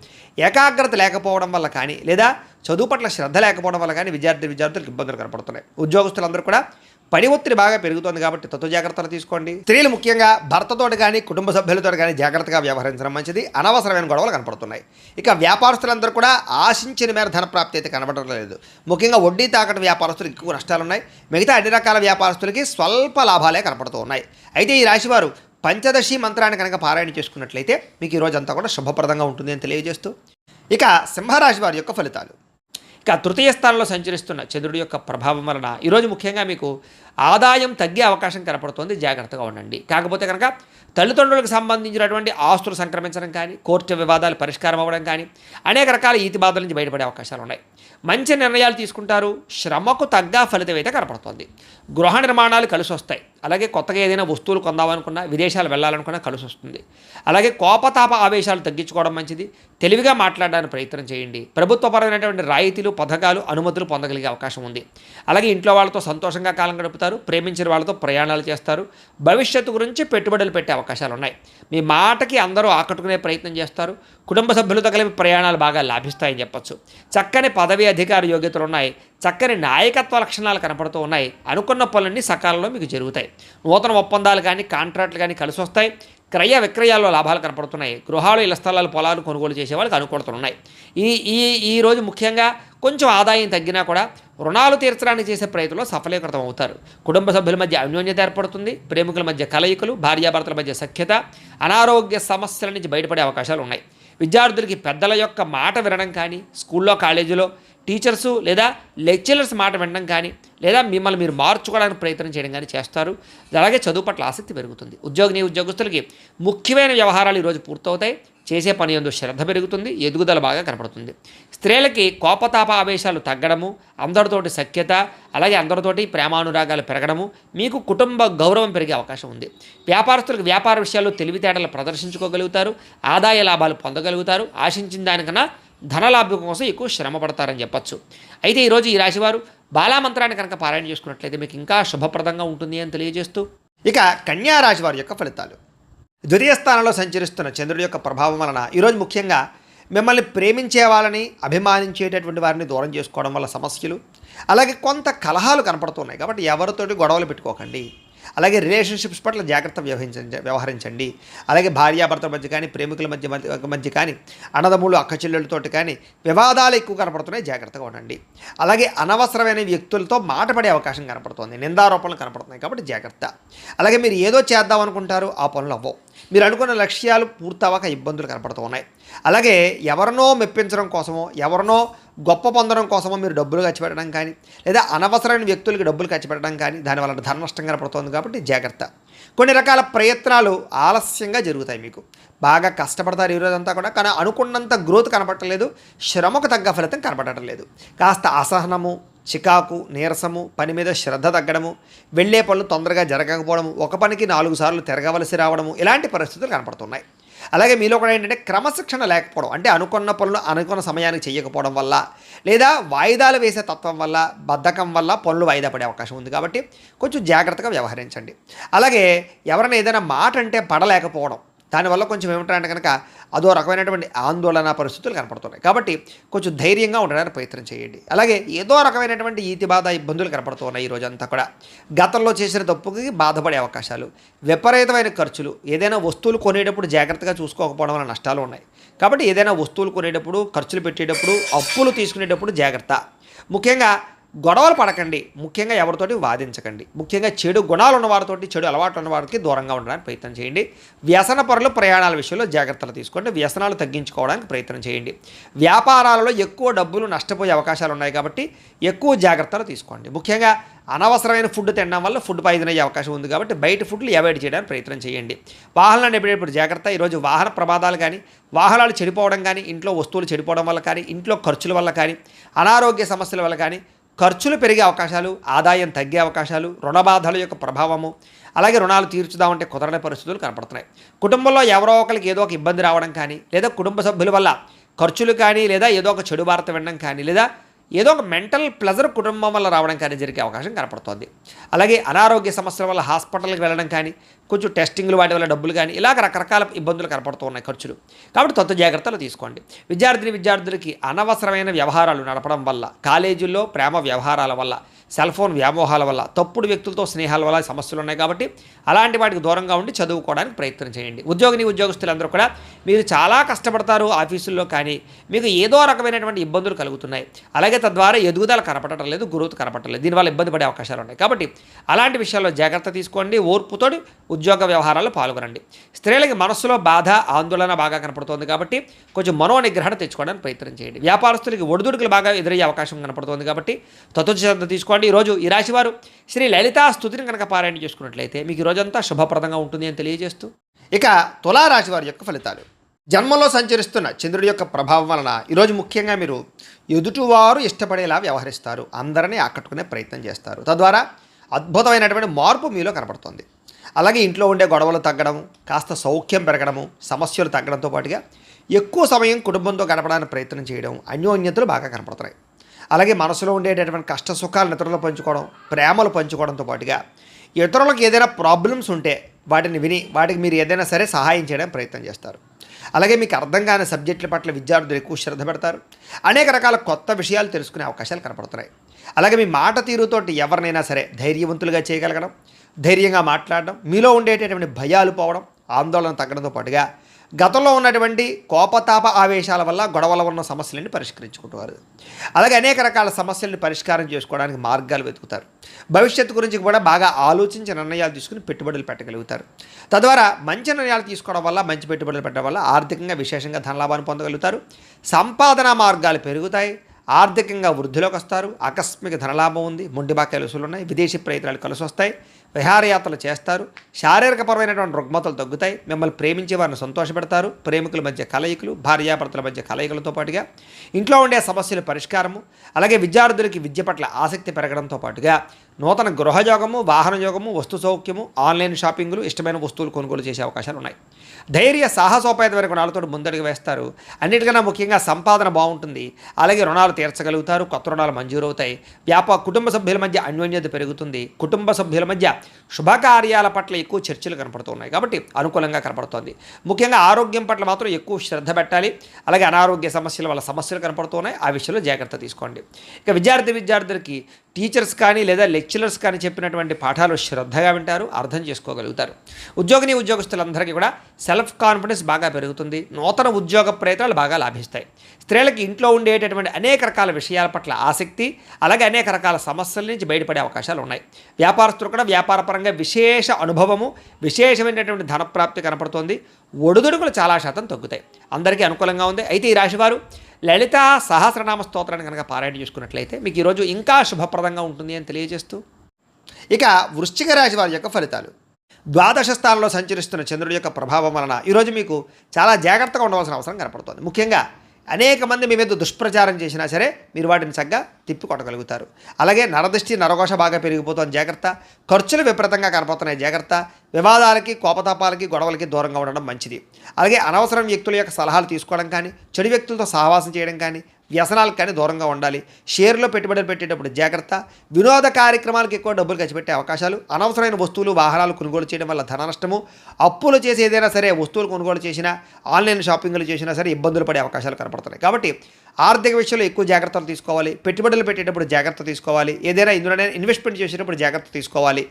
ఏకాగ్రత లేకపోవడం వల్ల కానీ లేదా చదువు పట్ల శ్రద్ధ లేకపోవడం వల్ల కానీ విద్యార్థులకు ఇబ్బందులు కనపడుతున్నాయి. ఉద్యోగస్తులందరూ కూడా పని ఒత్తిడి బాగా పెరుగుతోంది కాబట్టి తత్వ జాగ్రత్తలు తీసుకోండి. స్త్రీలు ముఖ్యంగా భర్తతోటి కానీ కుటుంబ సభ్యులతో కానీ జాగ్రత్తగా వ్యవహరించడం మంచిది. అనవసరమైన గొడవలు కనపడుతున్నాయి. ఇక వ్యాపారస్తులందరూ కూడా ఆశించిన మేర ధన ప్రాప్తి అయితే కనబడడం లేదు. ముఖ్యంగా వడ్డీ తాకట్టు వ్యాపారస్తులకు ఎక్కువ నష్టాలు ఉన్నాయి. మిగతా అన్ని రకాల వ్యాపారస్తులకి స్వల్ప లాభాలే కనపడుతూ ఉన్నాయి. అయితే ఈ రాశివారు పంచదశి మంత్రాన్ని కనుక పారాయణ చేసుకున్నట్లయితే మీకు ఈ రోజంతా కూడా శుభప్రదంగా ఉంటుంది అని తెలియజేస్తూ ఇక సింహరాశి వారి యొక్క ఫలితాలు. ఇక తృతీయ స్థానంలో సంచరిస్తున్న చంద్రుడి యొక్క ప్రభావం వలన ఈరోజు ముఖ్యంగా మీకు ఆదాయం తగ్గే అవకాశం కనపడుతోంది. జాగ్రత్తగా ఉండండి. కాకపోతే కనుక తల్లిదండ్రులకు సంబంధించినటువంటి ఆస్తులు సంక్రమించడం కానీ కోర్టు వివాదాలు పరిష్కారం అవ్వడం కానీ అనేక రకాల ఈతి బాధల నుంచి బయటపడే అవకాశాలు ఉన్నాయి. మంచి నిర్ణయాలు తీసుకుంటారు. శ్రమకు తగ్గ ఫలితం అయితే కనపడుతోంది. గృహ నిర్మాణాలు కలిసి వస్తాయి. అలాగే కొత్తగా ఏదైనా వస్తువులు కొందామనుకున్నా విదేశాలు వెళ్ళాలనుకున్నా కలిసి వస్తుంది. అలాగే కోపతాప ఆవేశాలు తగ్గించుకోవడం మంచిది. తెలివిగా మాట్లాడడానికి ప్రయత్నం చేయండి. ప్రభుత్వపరమైనటువంటి రాయితీలు పథకాలు అనుమతులు పొందగలిగే అవకాశం ఉంది. అలాగే ఇంట్లో వాళ్ళతో సంతోషంగా కాలం గడుపుతారు. ప్రేమించిన వాళ్ళతో ప్రయాణాలు చేస్తారు. భవిష్యత్తు గురించి పెట్టుబడులు పెట్టే అవకాశాలు ఉన్నాయి. మీ మాటకి అందరూ ఆకట్టుకునే ప్రయత్నం చేస్తారు. కుటుంబ సభ్యులతో కలిపి ప్రయాణాలు బాగా లాభిస్తాయని చెప్పచ్చు. చక్కని పదవి అధికార యోగ్యతలు ఉన్నాయి. చక్కని నాయకత్వ లక్షణాలు కనపడుతూ ఉన్నాయి. అనుకున్న పనులన్నీ సకాలంలో మీకు జరుగుతాయి. నూతన ఒప్పందాలు కానీ కాంట్రాక్టులు కానీ కలిసి వస్తాయి. క్రయ విక్రయాల్లో లాభాలు కనపడుతున్నాయి. గృహాలు ఇళ్ల స్థలాలు పొలాలు కొనుగోలు చేసే వాళ్ళకి అనుకూలతలున్నాయి. ఈ రోజు ముఖ్యంగా కొంచెం ఆదాయం తగ్గినా కూడా రుణాలు తీర్చడానికి చేసే ప్రయత్నంలో సఫలీకృతం అవుతారు. కుటుంబ సభ్యుల మధ్య అన్యోన్యత ఏర్పడుతుంది. ప్రేమికుల మధ్య కలయికలు, భార్యాభర్తల మధ్య సఖ్యత, అనారోగ్య సమస్యల నుంచి బయటపడే అవకాశాలు ఉన్నాయి. విద్యార్థులకి పెద్దల యొక్క మాట వినడం కానీ స్కూల్లో కాలేజీలో టీచర్సు లేదా లెక్చరర్స్ మాట వినడం కానీ లేదా మిమ్మల్ని మీరు మార్చుకోవడానికి ప్రయత్నం చేయడం కానీ చేస్తారు. అలాగే చదువు పట్ల ఆసక్తి పెరుగుతుంది. ఉద్యోగస్తులకి ముఖ్యమైన వ్యవహారాలు ఈరోజు పూర్తవుతాయి. చేసే పని యందు శ్రద్ధ పెరుగుతుంది. ఎదుగుదల బాగా కనపడుతుంది. స్త్రీలకి కోపతాప ఆవేశాలు తగ్గడము, అందరితోటి సఖ్యత, అలాగే అందరితోటి ప్రేమానురాగాలు పెరగడము, మీకు కుటుంబ గౌరవం పెరిగే అవకాశం ఉంది. వ్యాపారస్తులకు వ్యాపార విషయాల్లో తెలివితేటలు ప్రదర్శించుకోగలుగుతారు. ఆదాయ లాభాలు పొందగలుగుతారు. ఆశించిన దానికన్నా ధనలాభం కోసం ఎక్కువ శ్రమ పడతారని చెప్పచ్చు. అయితే ఈరోజు ఈ రాశివారు బాలామంత్రాన్ని కనుక పారాయణ చేసుకున్నట్లయితే మీకు ఇంకా శుభప్రదంగా ఉంటుంది అని తెలియజేస్తూ ఇక కన్యా రాశి వారి యొక్క ఫలితాలు. ద్వితీయ స్థానంలో సంచరిస్తున్న చంద్రుడి యొక్క ప్రభావం వలన ఈరోజు ముఖ్యంగా మిమ్మల్ని ప్రేమించే వాళ్ళని అభిమానించేటటువంటి వారిని దూరం చేసుకోవడం వల్ల సమస్యలు, అలాగే కొంత కలహాలు కనపడుతున్నాయి. కాబట్టి ఎవరితోటి గొడవలు పెట్టుకోకండి. అలాగే రిలేషన్షిప్స్ పట్ల జాగ్రత్త వ్యవహరించండి. అలాగే భార్యాభర్తల మధ్య కానీ ప్రేమికుల మధ్య కానీ అన్నదమ్ములు అక్క చెల్లెళ్ళతోటి కానీ వివాదాలు ఎక్కువ కనపడుతున్నాయి. జాగ్రత్తగా ఉండండి. అలాగే అనవసరమైన వ్యక్తులతో మాట పడే అవకాశం కనపడుతుంది. నిందారోపణలు కనపడుతున్నాయి కాబట్టి జాగ్రత్త. అలాగే మీరు ఏదో చేద్దాం అనుకుంటారు, ఆ పనులు అవ్వవు. మీరు అనుకున్న లక్ష్యాలు పూర్తవక ఇబ్బందులు కనపడుతూ ఉన్నాయి. అలాగే ఎవరినో మెప్పించడం కోసమో ఎవరినో గొప్ప పొందడం కోసమో మీరు డబ్బులు ఖర్చు పెట్టడం కానీ లేదా అనవసరమైన వ్యక్తులకి డబ్బులు ఖర్చు పెట్టడం కానీ దానివల్ల ధన నష్టం కనపడుతుంది కాబట్టి జాగ్రత్త. కొన్ని రకాల ప్రయత్నాలు ఆలస్యంగా జరుగుతాయి. మీకు బాగా కష్టపడతారు ఈరోజంతా కూడా, కానీ అనుకున్నంత గ్రోత్ కనపడలేదు. శ్రమకు తగ్గ ఫలితం కనపడటం లేదు. కాస్త అసహనము, చికాకు, నీరసము, పని మీద శ్రద్ధ తగ్గడము, వెళ్ళే పనులు తొందరగా జరగకపోవడము, ఒక పనికి 4 సార్లు తిరగవలసి రావడము, ఇలాంటి పరిస్థితులు కనపడుతున్నాయి. అలాగే మీలో కూడా ఏంటంటే క్రమశిక్షణ లేకపోవడం, అంటే అనుకున్న పనులు అనుకున్న సమయానికి చేయకపోవడం వల్ల లేదా వాయిదాలు వేసే తత్వం వల్ల బద్ధకం వల్ల పనులు వాయిదా పడే అవకాశం ఉంది. కాబట్టి కొంచెం జాగ్రత్తగా వ్యవహరించండి. అలాగే ఎవరైనా ఏదైనా మాట అంటే పడలేకపోవడం, దానివల్ల కొంచెం ఏమిటంటే కనుక అదో రకమైనటువంటి ఆందోళన పరిస్థితులు కనపడుతున్నాయి. కాబట్టి కొంచెం ధైర్యంగా ఉండడానికి ప్రయత్నం చేయండి. అలాగే ఏదో రకమైనటువంటి ఈతి బాధ ఇబ్బందులు కనపడుతున్నాయి. ఈ రోజంతా కూడా గతంలో చేసిన తప్పుకి బాధపడే అవకాశాలు, విపరీతమైన ఖర్చులు, ఏదైనా వస్తువులు కొనేటప్పుడు జాగ్రత్తగా చూసుకోకపోవడం వల్ల నష్టాలు ఉన్నాయి. కాబట్టి ఏదైనా వస్తువులు కొనేటప్పుడు, ఖర్చులు పెట్టేటప్పుడు, అప్పులు తీసుకునేటప్పుడు జాగ్రత్త. ముఖ్యంగా గొడవలు పడకండి. ముఖ్యంగా ఎవరితోటి వాదించకండి. ముఖ్యంగా చెడు గుణాలు ఉన్నవారితోటి, చెడు అలవాట్లు ఉన్నవారికి దూరంగా ఉండడానికి ప్రయత్నం చేయండి. వ్యసన పరులు ప్రయాణాల విషయంలో జాగ్రత్తలు తీసుకోండి. వ్యసనాలు తగ్గించుకోవడానికి ప్రయత్నం చేయండి. వ్యాపారాలలో ఎక్కువ డబ్బులు నష్టపోయే అవకాశాలు ఉన్నాయి కాబట్టి ఎక్కువ జాగ్రత్తలు తీసుకోండి. ముఖ్యంగా అనవసరమైన ఫుడ్ తినడం వల్ల ఫుడ్ పాయిజన్ అయ్యే అవకాశం ఉంది కాబట్టి బయట ఫుడ్లు అవాయిడ్ చేయడానికి ప్రయత్నం చేయండి. వాహనాలు నడిపేటప్పుడు జాగ్రత్త. ఈరోజు వాహన ప్రమాదాలు కానీ, వాహనాలు చెడిపోవడం కానీ, ఇంట్లో వస్తువులు చెడిపోవడం వల్ల కానీ, ఇంట్లో ఖర్చుల వల్ల కానీ, అనారోగ్య సమస్యల వల్ల కానీ ఖర్చులు పెరిగే అవకాశాలు, ఆదాయం తగ్గే అవకాశాలు, రుణ బాధల యొక్క ప్రభావము, అలాగే రుణాలు తీర్చుదామంటే కుదరని పరిస్థితులు కనపడుతున్నాయి. కుటుంబంలో ఎవరో ఒకరికి ఏదో ఒక ఇబ్బంది రావడం కానీ, లేదా కుటుంబ సభ్యుల వల్ల ఖర్చులు కానీ, లేదా ఏదో ఒక చెడు వార్త వినడం కానీ, లేదా ఏదో ఒక మెంటల్ ప్లెజర్ కుటుంబం వల్ల రావడం కానీ జరిగే అవకాశం కనపడుతోంది. అలాగే అనారోగ్య సమస్యల వల్ల హాస్పిటల్కి వెళ్ళడం కానీ, కొంచెం టెస్టింగ్లు వాటి వల్ల డబ్బులు కానీ, ఇలాగ రకరకాల ఇబ్బందులు కనపడుతూ ఉన్నాయి ఖర్చులు. కాబట్టి కొత్త జాగ్రత్తలు తీసుకోండి. విద్యార్థులకి అనవసరమైన వ్యవహారాలు నడపడం వల్ల, కాలేజీల్లో ప్రేమ వ్యవహారాల వల్ల, సెల్ ఫోన్ వ్యామోహాల వల్ల, తప్పుడు వ్యక్తులతో స్నేహాల వల్ల సమస్యలు ఉన్నాయి. కాబట్టి అలాంటి వాటికి దూరంగా ఉండి చదువుకోవడానికి ప్రయత్నం చేయండి. ఉద్యోగస్తులందరూ కూడా మీరు చాలా కష్టపడతారు ఆఫీసుల్లో, కానీ మీకు ఏదో రకమైనటువంటి ఇబ్బందులు కలుగుతున్నాయి. అలాగే తద్వారా ఎదుగుదల కనపడటం లేదు, గ్రోత్ కనపడటం లేదు. దీనివల్ల ఇబ్బంది పడే అవకాశాలు ఉన్నాయి. కాబట్టి అలాంటి విషయాల్లో జాగ్రత్త తీసుకోండి. ఓర్పుతోటి ఉద్యోగ వ్యవహారాల్లో పాల్గొనండి. స్త్రీలకి మనస్సులో బాధ, ఆందోళన బాగా కనపడుతోంది. కాబట్టి కొంచెం మనోనిగ్రహణ తెచ్చుకోవడానికి ప్రయత్నం చేయండి. వ్యాపారస్తులకి ఒడిదుడుకులు బాగా ఎదురయ్యే అవకాశం కనపడుతోంది. కాబట్టి శ్రద్ధ తీసుకోండి. ఈరోజు ఈ రాశివారు శ్రీ లలితా స్తుతిని కనుక పారాయణ చేసుకున్నట్లయితే మీకు రోజంతా శుభప్రదంగా ఉంటుంది అని తెలియజేస్తూ, ఇక తులారాశి వారి యొక్క ఫలితాలు. జన్మలో సంచరిస్తున్న చంద్రుడి యొక్క ప్రభావం వలన ఈరోజు ముఖ్యంగా మీరు ఎదుటివారు ఇష్టపడేలా వ్యవహరిస్తారు. అందరినీ ఆకట్టుకునే ప్రయత్నం చేస్తారు. తద్వారా అద్భుతమైనటువంటి మార్పు మీలో కనపడుతుంది. అలాగే ఇంట్లో ఉండే గొడవలు తగ్గడం, కాస్త సౌఖ్యం పెరగడము, సమస్యలు తగ్గడంతో పాటుగా ఎక్కువ సమయం కుటుంబంతో గడపడానికి ప్రయత్నం చేయడం, అన్యోన్యతలు బాగా కనపడుతున్నాయి. అలాగే మనసులో ఉండేటటువంటి కష్ట సుఖాలను ఇతరులు పంచుకోవడం, ప్రేమలు పంచుకోవడంతో పాటుగా ఇతరులకు ఏదైనా ప్రాబ్లమ్స్ ఉంటే వాటిని విని వాటికి మీరు ఏదైనా సరే సహాయం చేయడానికి ప్రయత్నం చేస్తారు. అలాగే మీకు అర్థం కాని సబ్జెక్టుల పట్ల విద్యార్థులు ఎక్కువ శ్రద్ధ పెడతారు. అనేక రకాల కొత్త విషయాలు తెలుసుకునే అవకాశాలు కనపడుతున్నాయి. అలాగే మీ మాట తీరుతోటి ఎవరినైనా సరే ధైర్యవంతులుగా చేయగలగడం, ధైర్యంగా మాట్లాడడం, మీలో ఉండేటటువంటి భయాలు పోవడం, ఆందోళన తగ్గడంతో పాటుగా గతంలో ఉన్నటువంటి కోపతాప ఆవేశాల వల్ల గొడవల ఉన్న సమస్యలను పరిష్కరించుకుంటారు. అలాగే అనేక రకాల సమస్యలను పరిష్కారం చేసుకోవడానికి మార్గాలు వెతుకుతారు. భవిష్యత్తు గురించి కూడా బాగా ఆలోచించి నిర్ణయాలు తీసుకుని పెట్టుబడులు పెట్టగలుగుతారు. తద్వారా మంచి నిర్ణయాలు తీసుకోవడం వల్ల, మంచి పెట్టుబడులు పెట్టడం వల్ల ఆర్థికంగా విశేషంగా ధనలాభాన్ని పొందగలుగుతారు. సంపాదన మార్గాలు పెరుగుతాయి. ఆర్థికంగా వృద్ధిలోకి వస్తారు. ఆకస్మిక ధనలాభం ఉంది. మొండి బాక్యాలు వసూలు ఉన్నాయి. విదేశీ ప్రయత్నాలు కలిసి వస్తాయి. విహారయాత్రలు చేస్తారు. శారీరకపరమైనటువంటి రుగ్మతలు తగ్గుతాయి. మిమ్మల్ని ప్రేమించే వారిని సంతోషపెడతారు. ప్రేమికుల మధ్య కలయికలు, భార్యాభర్తల మధ్య కలయికలతో పాటుగా ఇంట్లో ఉండే సమస్యల పరిష్కారము, అలాగే విద్యార్థులకి విద్య పట్ల ఆసక్తి పెరగడంతో పాటుగా నూతన గృహయోగము, వాహన యోగము, వస్తు సౌఖ్యము, ఆన్లైన్ షాపింగ్లు, ఇష్టమైన వస్తువులు కొనుగోలు చేసే అవకాశాలు ఉన్నాయి. ధైర్య సాహసోపేతమైన గుణాలతో ముందడుగు వేస్తారు. అన్నిటికన్నా ముఖ్యంగా సంపాదన బాగుంటుంది. అలాగే రుణాలు తీర్చగలుగుతారు. కొత్త రుణాలు మంజూరవుతాయి. కుటుంబ సభ్యుల మధ్య అన్యోన్యత పెరుగుతుంది. కుటుంబ సభ్యుల మధ్య శుభకార్యాల పట్ల ఎక్కువ చర్చలు కనపడుతున్నాయి. కాబట్టి అనుకూలంగా కనపడుతోంది. ముఖ్యంగా ఆరోగ్యం పట్ల మాత్రం ఎక్కువ శ్రద్ధ పెట్టాలి. అలాగే అనారోగ్య సమస్యల వల్ల సమస్యలు కనపడుతున్నాయి. ఆ విషయంలో జాగ్రత్త తీసుకోండి. ఇక విద్యార్థులకి టీచర్స్ కానీ లేదా లెక్చరర్స్ కానీ చెప్పినటువంటి పాఠాలు శ్రద్ధగా వింటారు, అర్థం చేసుకోగలుగుతారు. ఉద్యోగస్తులందరికీ కూడా సెల్ఫ్ కాన్ఫిడెన్స్ బాగా పెరుగుతుంది. నూతన ఉద్యోగ ప్రయత్నాలు బాగా లాభిస్తాయి. స్త్రీలకి ఇంట్లో ఉండేటటువంటి అనేక రకాల విషయాల పట్ల ఆసక్తి, అలాగే అనేక రకాల సమస్యల నుంచి బయటపడే అవకాశాలు ఉన్నాయి. వ్యాపారస్తులు కూడా వ్యాపారపరంగా విశేష అనుభవము, విశేషమైనటువంటి ధనప్రాప్తి కనపడుతోంది. ఒడుదుడుకులు చాలా శాతం తగ్గుతాయి. అందరికీ అనుకూలంగా ఉంది. అయితే ఈ రాశివారు లలితా సహస్రనామ స్తోత్రాన్ని కనుక పారాయణ చేసుకున్నట్లయితే మీకు ఈరోజు ఇంకా శుభప్రదంగా ఉంటుంది అని తెలియజేస్తూ, ఇక వృశ్చిక రాశి వారి యొక్క ఫలితాలు. ద్వాదశ స్థానంలో సంచరిస్తున్న చంద్రుడి యొక్క ప్రభావం వలన ఈరోజు మీకు చాలా జాగ్రత్తగా ఉండవలసిన అవసరం కనపడుతుంది. ముఖ్యంగా అనేక మంది మీ మీద దుష్ప్రచారం చేసినా సరే మీరు వాటిని చక్కగా తిప్పికొట్టగలుగుతారు. అలాగే నరదృష్టి, నరఘోష బాగా పెరిగిపోతుంది. జాగ్రత్త. ఖర్చులు విపరీతంగా కనపడుతున్నాయి. జాగ్రత్త. వివాదాలకి, కోపతాపాలకి, గొడవలకి దూరంగా ఉండడం మంచిది. అలాగే అనవసరం వ్యక్తుల యొక్క సలహాలు తీసుకోవడం కానీ, చెడు వ్యక్తులతో సహవాసం చేయడం కానీ, వ్యసనాలకు కానీ దూరంగా ఉండాలి. షేర్లో పెట్టుబడులు పెట్టేటప్పుడు జాగ్రత్త. వినోద కార్యక్రమాలకు ఎక్కువ డబ్బులు ఖర్చు పెట్టే అవకాశాలు, అనవసరమైన వస్తువులు, వాహనాలు కొనుగోలు చేయడం వల్ల ధన నష్టము, అప్పులు చేసి ఏదైనా సరే వస్తువులు కొనుగోలు చేసినా, ఆన్లైన్ షాపింగ్లు చేసినా సరే ఇబ్బందులు పడే అవకాశాలు కనపడుతున్నాయి. కాబట్టి ఆర్థిక విషయంలో ఎక్కువ జాగ్రత్తలు తీసుకోవాలి. పెట్టుబడులు పెట్టేటప్పుడు జాగ్రత్త తీసుకోవాలి. ఏదైనా ఇందులోనే ఇన్వెస్ట్మెంట్ చేసేటప్పుడు జాగ్రత్త తీసుకోవాలి.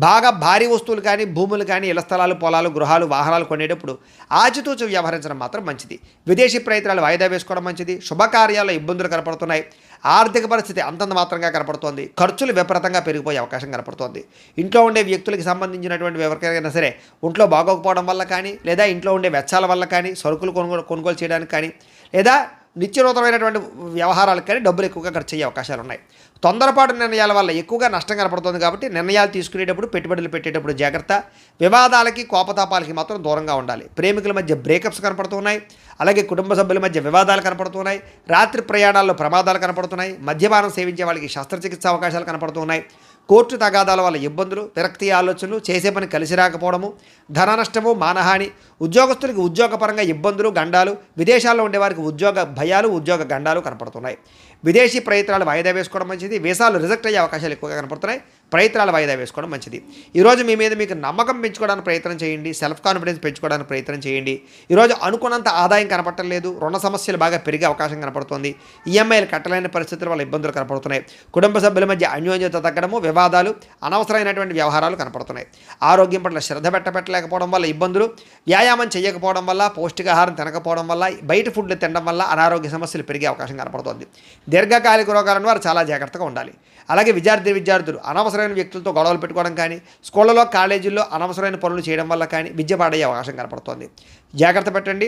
బాగా భారీ వస్తువులు కానీ, భూములు కానీ, ఇళ్ల స్థలాలు, పొలాలు, గృహాలు, వాహనాలు కొనేటప్పుడు ఆచితూచి వ్యవహరించడం మాత్రం మంచిది. విదేశీ ప్రయత్నాలు వాయిదా వేసుకోవడం మంచిది. శుభకార్యాల్లో ఇబ్బందులు కనపడుతున్నాయి. ఆర్థిక పరిస్థితి అంతంత మాత్రంగా కనపడుతోంది. ఖర్చులు విపరీతంగా పెరిగిపోయే అవకాశం కనపడుతోంది. ఇంట్లో ఉండే వ్యక్తులకి సంబంధించినటువంటి ఎవరికైనా సరే ఒంట్లో బాగోకపోవడం వల్ల కానీ, లేదా ఇంట్లో ఉండే వెచ్చాల వల్ల కానీ, సరుకులు కొనుగోలు చేయడానికి కానీ, లేదా నిత్యనూతనమైనటువంటి వ్యవహారాలకు కానీ డబ్బులు ఎక్కువగా ఖర్చు అయ్యే అవకాశాలు ఉన్నాయి. తొందరపాటు నిర్ణయాల వల్ల ఎక్కువగా నష్టం కనపడుతుంది కాబట్టి నిర్ణయాలు తీసుకునేటప్పుడు పెట్టుబడులు పెట్టేటప్పుడు జాగ్రత్త. వివాదాలకి కోపతాపాలకి మాత్రం దూరంగా ఉండాలి. ప్రేమికుల మధ్య బ్రేకప్స్ కనపడుతున్నాయి. అలాగే కుటుంబ సభ్యుల మధ్య వివాదాలు కనపడుతున్నాయి. రాత్రి ప్రయాణాల్లో ప్రమాదాలు కనపడుతున్నాయి. మద్యపానం సేవించే వాళ్ళకి శస్త్రచికిత్స అవకాశాలు కనపడుతున్నాయి. కోర్టు తగాదాల వల్ల ఇబ్బందులు, విరక్తి ఆలోచనలు, చేసే పని కలిసి రాకపోవడము, ధన నష్టము, మానహాని, ఉద్యోగస్తులకి ఉద్యోగపరంగా ఇబ్బందులు, గండాలు, విదేశాల్లో ఉండేవారికి ఉద్యోగ భయాలు, ఉద్యోగ గండాలు కనపడుతున్నాయి. విదేశీ ప్రయత్నాలు వాయిదా వేసుకోవడం మంచిది. వీసాలు రిజెక్ట్ అయ్యే అవకాశాలు ఎక్కువగా కనపడుతున్నాయి. ప్రయత్నాలు వాయిదా వేసుకోవడం మంచిది. ఈరోజు మీ మీద మీకు నమ్మకం పెంచుకోవడానికి ప్రయత్నం చేయండి. సెల్ఫ్ కాన్ఫిడెన్స్ పెంచుకోవడానికి ప్రయత్నం చేయండి. ఈరోజు అనుకున్నంత ఆదాయం కనపడటం లేదు. రుణ సమస్యలు బాగా పెరిగే అవకాశం కనపడుతుంది. ఈఎంఐలు కట్టలేని పరిస్థితుల వల్ల ఇబ్బందులు కనపడుతున్నాయి. కుటుంబ సభ్యుల మధ్య అన్యోన్యత తగ్గడము, వివాదాలు, అనవసరమైనటువంటి వ్యవహారాలు కనపడుతున్నాయి. ఆరోగ్యం పట్ల శ్రద్ధ పెట్టలేకపోవడం వల్ల ఇబ్బందులు, వ్యాయామం చేయకపోవడం వల్ల, పౌష్టికాహారం తినకపోవడం వల్ల, బయట ఫుడ్లు తినడం వల్ల అనారోగ్య సమస్యలు పెరిగే అవకాశం కనపడుతుంది. దీర్ఘకాలిక రోగాలను వారు చాలా జాగ్రత్తగా ఉండాలి. అలాగే విద్యార్థులు అనవసరమైన వ్యక్తులతో గొడవలు పెట్టుకోవడం కానీ, స్కూళ్ళలో కాలేజీల్లో అనవసరమైన పనులు చేయడం వల్ల కానీ విద్య పాడయ్యే అవకాశం కనపడుతోంది. జాగ్రత్త పెట్టండి.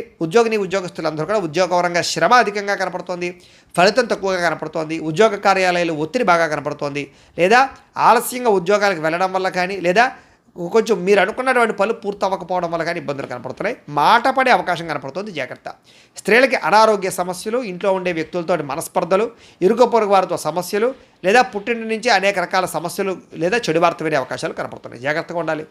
ఉద్యోగస్తులందరూ కూడా ఉద్యోగపరంగా శ్రమ అధికంగా కనపడుతోంది. ఫలితం తక్కువగా కనపడుతోంది. ఉద్యోగ కార్యాలయాలు ఒత్తిడి బాగా కనపడుతోంది. లేదా ఆలస్యంగా ఉద్యోగాలకు వెళ్ళడం వల్ల కానీ, లేదా కొంచెం మీరు అనుకున్నటువంటి పనులు పూర్తి అవ్వకపోవడం వల్ల కానీ ఇబ్బందులు కనపడుతున్నాయి. మాట పడే అవకాశం కనపడుతుంది. జాగ్రత్త. స్త్రీలకి అనారోగ్య సమస్యలు, ఇంట్లో ఉండే వ్యక్తులతో మనస్పర్ధలు, ఇరుగు పొరుగు వారితో సమస్యలు, లేదా పుట్టింటి నుంచి అనేక రకాల సమస్యలు లేదా చెడు వార్త వినే అవకాశాలు కనపడుతున్నాయి. జాగ్రత్తగా ఉండాలి.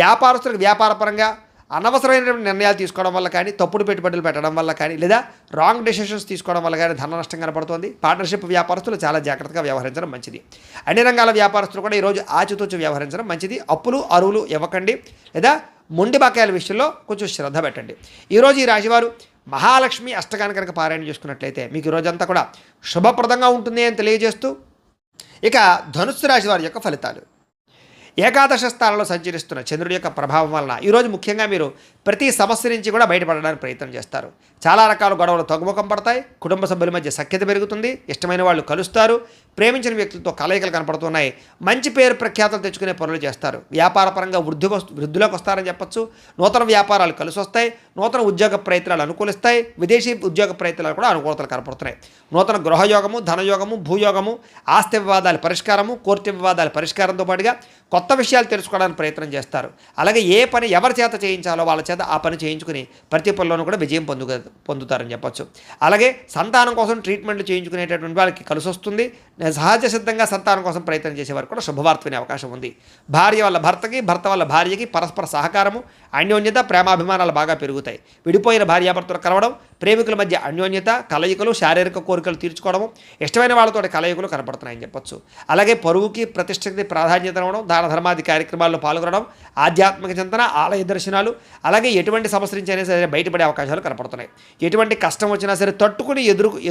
వ్యాపారస్తులకు వ్యాపారపరంగా అనవసరమైనటువంటి నిర్ణయాలు తీసుకోవడం వల్ల కానీ, తప్పుడు పెట్టుబడులు పెట్టడం వల్ల కానీ, లేదా రాంగ్ డెసిషన్స్ తీసుకోవడం వల్ల కానీ ధన నష్టం కనపడుతుంది. పార్ట్నర్షిప్ వ్యాపారస్తులు చాలా జాగ్రత్తగా వ్యవహరించడం మంచిది. అన్ని రంగాల వ్యాపారస్తులు కూడా ఈరోజు ఆచితూచి వ్యవహరించడం మంచిది. అప్పులు అరువులు ఇవ్వకండి, లేదా మొండి బకాయిల విషయంలో కొంచెం శ్రద్ధ పెట్టండి. ఈరోజు ఈ రాశివారు మహాలక్ష్మి అష్టకాన్ని కనుక పారాయణ చేసుకున్నట్లయితే మీకు ఈరోజంతా కూడా శుభప్రదంగా ఉంటుంది అని తెలియజేస్తూ, ఇక ధనుస్సు రాశి వారి యొక్క ఫలితాలు. ఏకాదశ స్థానంలో సంచరిస్తున్న చంద్రుడి యొక్క ప్రభావం వలన ఈరోజు ముఖ్యంగా మీరు ప్రతి సమస్య నుంచి కూడా బయటపడడానికి ప్రయత్నం చేస్తారు. చాలా రకాల గొడవలు తగ్గుముఖం పడతాయి. కుటుంబ సభ్యుల మధ్య సఖ్యత పెరుగుతుంది. ఇష్టమైన వాళ్ళు కలుస్తారు. ప్రేమించిన వ్యక్తులతో కలయికలు కనపడుతున్నాయి. మంచి పేరు ప్రఖ్యాతలు తెచ్చుకునే పనులు చేస్తారు. వ్యాపారపరంగా వృద్ధిలోకి వస్తారని చెప్పొచ్చు. నూతన వ్యాపారాలు కలిసి వస్తాయి. నూతన ఉద్యోగ ప్రయత్నాలు అనుకూలిస్తాయి. విదేశీ ఉద్యోగ ప్రయత్నాలు కూడా అనుకూలతలు కనపడుతున్నాయి. నూతన గృహయోగము, ధనయోగము, భూయోగము, ఆస్తి వివాదాల పరిష్కారము, కోర్టు వివాదాల పరిష్కారంతో పాటుగా కొత్త విషయాలు తెలుసుకోవడానికి ప్రయత్నం చేస్తారు. అలాగే ఏ పని ఎవరి చేత చేయించాలో వాళ్ళ చేత ఆ పని చేయించుకుని ప్రతి పనిలోనూ కూడా విజయం పొందుతారని చెప్పొచ్చు. అలాగే సంతానం కోసం ట్రీట్మెంట్లు చేయించుకునేటటువంటి వాళ్ళకి కలిసి వస్తుంది. సహజ సిద్ధంగా సంతానం కోసం ప్రయత్నం చేసేవారు కూడా శుభవార్త వినే అవకాశం ఉంది. భార్య వల్ల భర్తకి, భర్త వల్ల భార్యకి పరస్పర సహకారము, అన్యోన్యత, ప్రేమాభిమానాలు బాగా పెరుగుతాయి. విడిపోయిన భార్యాభర్తలు కలవడం, ప్రేమికుల మధ్య అన్యోన్యత, కలయికలు, శారీరక కోరికలు తీర్చుకోవడము, ఇష్టమైన వాళ్ళతో కలయికలు కనపడుతున్నాయని చెప్పొచ్చు. అలాగే పరువుకి, ప్రతిష్టకి ప్రాధాన్యత ఇవ్వడం, దాన ధర్మాది కార్యక్రమాల్లో పాల్గొనడం, ఆధ్యాత్మిక చింతన, ఆలయ దర్శనాలు, అలాగే ఎటువంటి సమస్య నుంచి అయినా సరే బయటపడే అవకాశాలు కనపడుతున్నాయి. ఎటువంటి కష్టం వచ్చినా సరే తట్టుకుని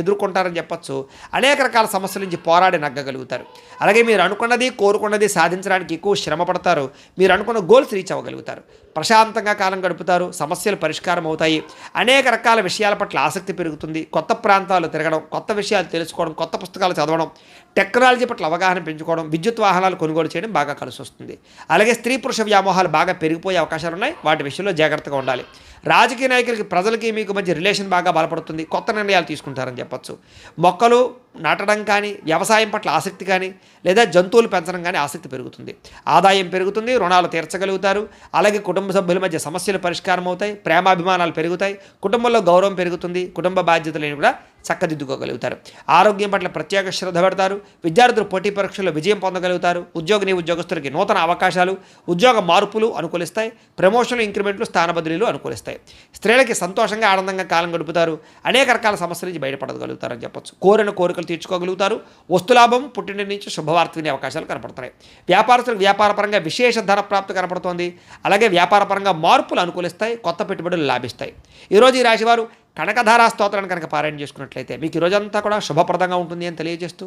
ఎదుర్కొంటారని చెప్పొచ్చు. అనేక రకాల సమస్యల నుంచి పోరాడి నగ్గగలుగుతారు. అలాగే మీరు అనుకున్నది, కోరుకున్నది సాధించడానికి ఎక్కువ శ్రమ పడతారు. మీరు అనుకున్న గోల్స్ రీచ్ అవ్వగలుగుతారు. ప్రశాంతంగా కాలం గడుపుతారు. సమస్యలు పరిష్కారం అవుతాయి. అనేక రకాల విషయాల పట్ల ఆసక్తి పెరుగుతుంది. కొత్త ప్రాంతాలు తిరగడం, కొత్త విషయాలు తెలుసుకోవడం, కొత్త పుస్తకాలు చదవడం, టెక్నాలజీ పట్ల అవగాహన పెంచుకోవడం, విద్యుత్ వాహనాలు కొనుగోలు చేయడం బాగా కలిసి వస్తుంది. అలాగే స్త్రీ పురుష వ్యామోహాలు బాగా పెరిగిపోయే అవకాశాలు ఉన్నాయి. వాటి విషయంలో జాగ్రత్తగా ఉండాలి. రాజకీయ నాయకులకి, ప్రజలకి మీకు మధ్య రిలేషన్ బాగా బలపడుతుంది. కొత్త నిర్ణయాలు తీసుకుంటారని చెప్పొచ్చు. మొక్కలు నాటడం కానీ, వ్యవసాయం పట్ల ఆసక్తి కానీ, లేదా జంతువులు పెంచడం కానీ ఆసక్తి పెరుగుతుంది. ఆదాయం పెరుగుతుంది. రుణాలు తీర్చగలుగుతారు. అలాగే కుటుంబ సభ్యుల మధ్య సమస్యలు పరిష్కారం అవుతాయి. ప్రేమాభిమానాలు పెరుగుతాయి. కుటుంబంలో గౌరవం పెరుగుతుంది. కుటుంబ బాధ్యతలను కూడా చక్కదిద్దుకోగలుగుతారు. ఆరోగ్యం పట్ల ప్రత్యేక శ్రద్ధ పెడతారు. విద్యార్థులు పోటీ పరీక్షల్లో విజయం పొందగలుగుతారు. ఉద్యోగస్తులకి నూతన అవకాశాలు, ఉద్యోగ మార్పులు అనుకూలిస్తాయి. ప్రమోషన్లు, ఇంక్రిమెంట్లు, స్థాన బదిలీలు అనుకూలిస్తాయి. స్త్రీలకి సంతోషంగా, ఆనందంగా కాలం గడుపుతారు. అనేక రకాల సమస్యల నుంచి బయటపడగలుగుతారని చెప్పొచ్చు. కోరిన కోరికలు తీర్చుకోగలుగుతారు. వస్తులాభం, పుట్టింటి నుంచి శుభవార్త వినే అవకాశాలు కనపడుతున్నాయి. వ్యాపారస్తులకు వ్యాపారపరంగా విశేష ధన ప్రాప్తి కనపడుతోంది. అలాగే వ్యాపారపరంగా మార్పులు అనుకూలిస్తాయి. కొత్త పెట్టుబడులు లాభిస్తాయి. ఈరోజు ఈ రాశివారు కనకధారా స్తోత్రాన్ని కనుక పారాయణ చేసుకున్నట్లయితే మీకు ఈరోజంతా కూడా శుభప్రదంగా ఉంటుంది అని తెలియజేస్తూ,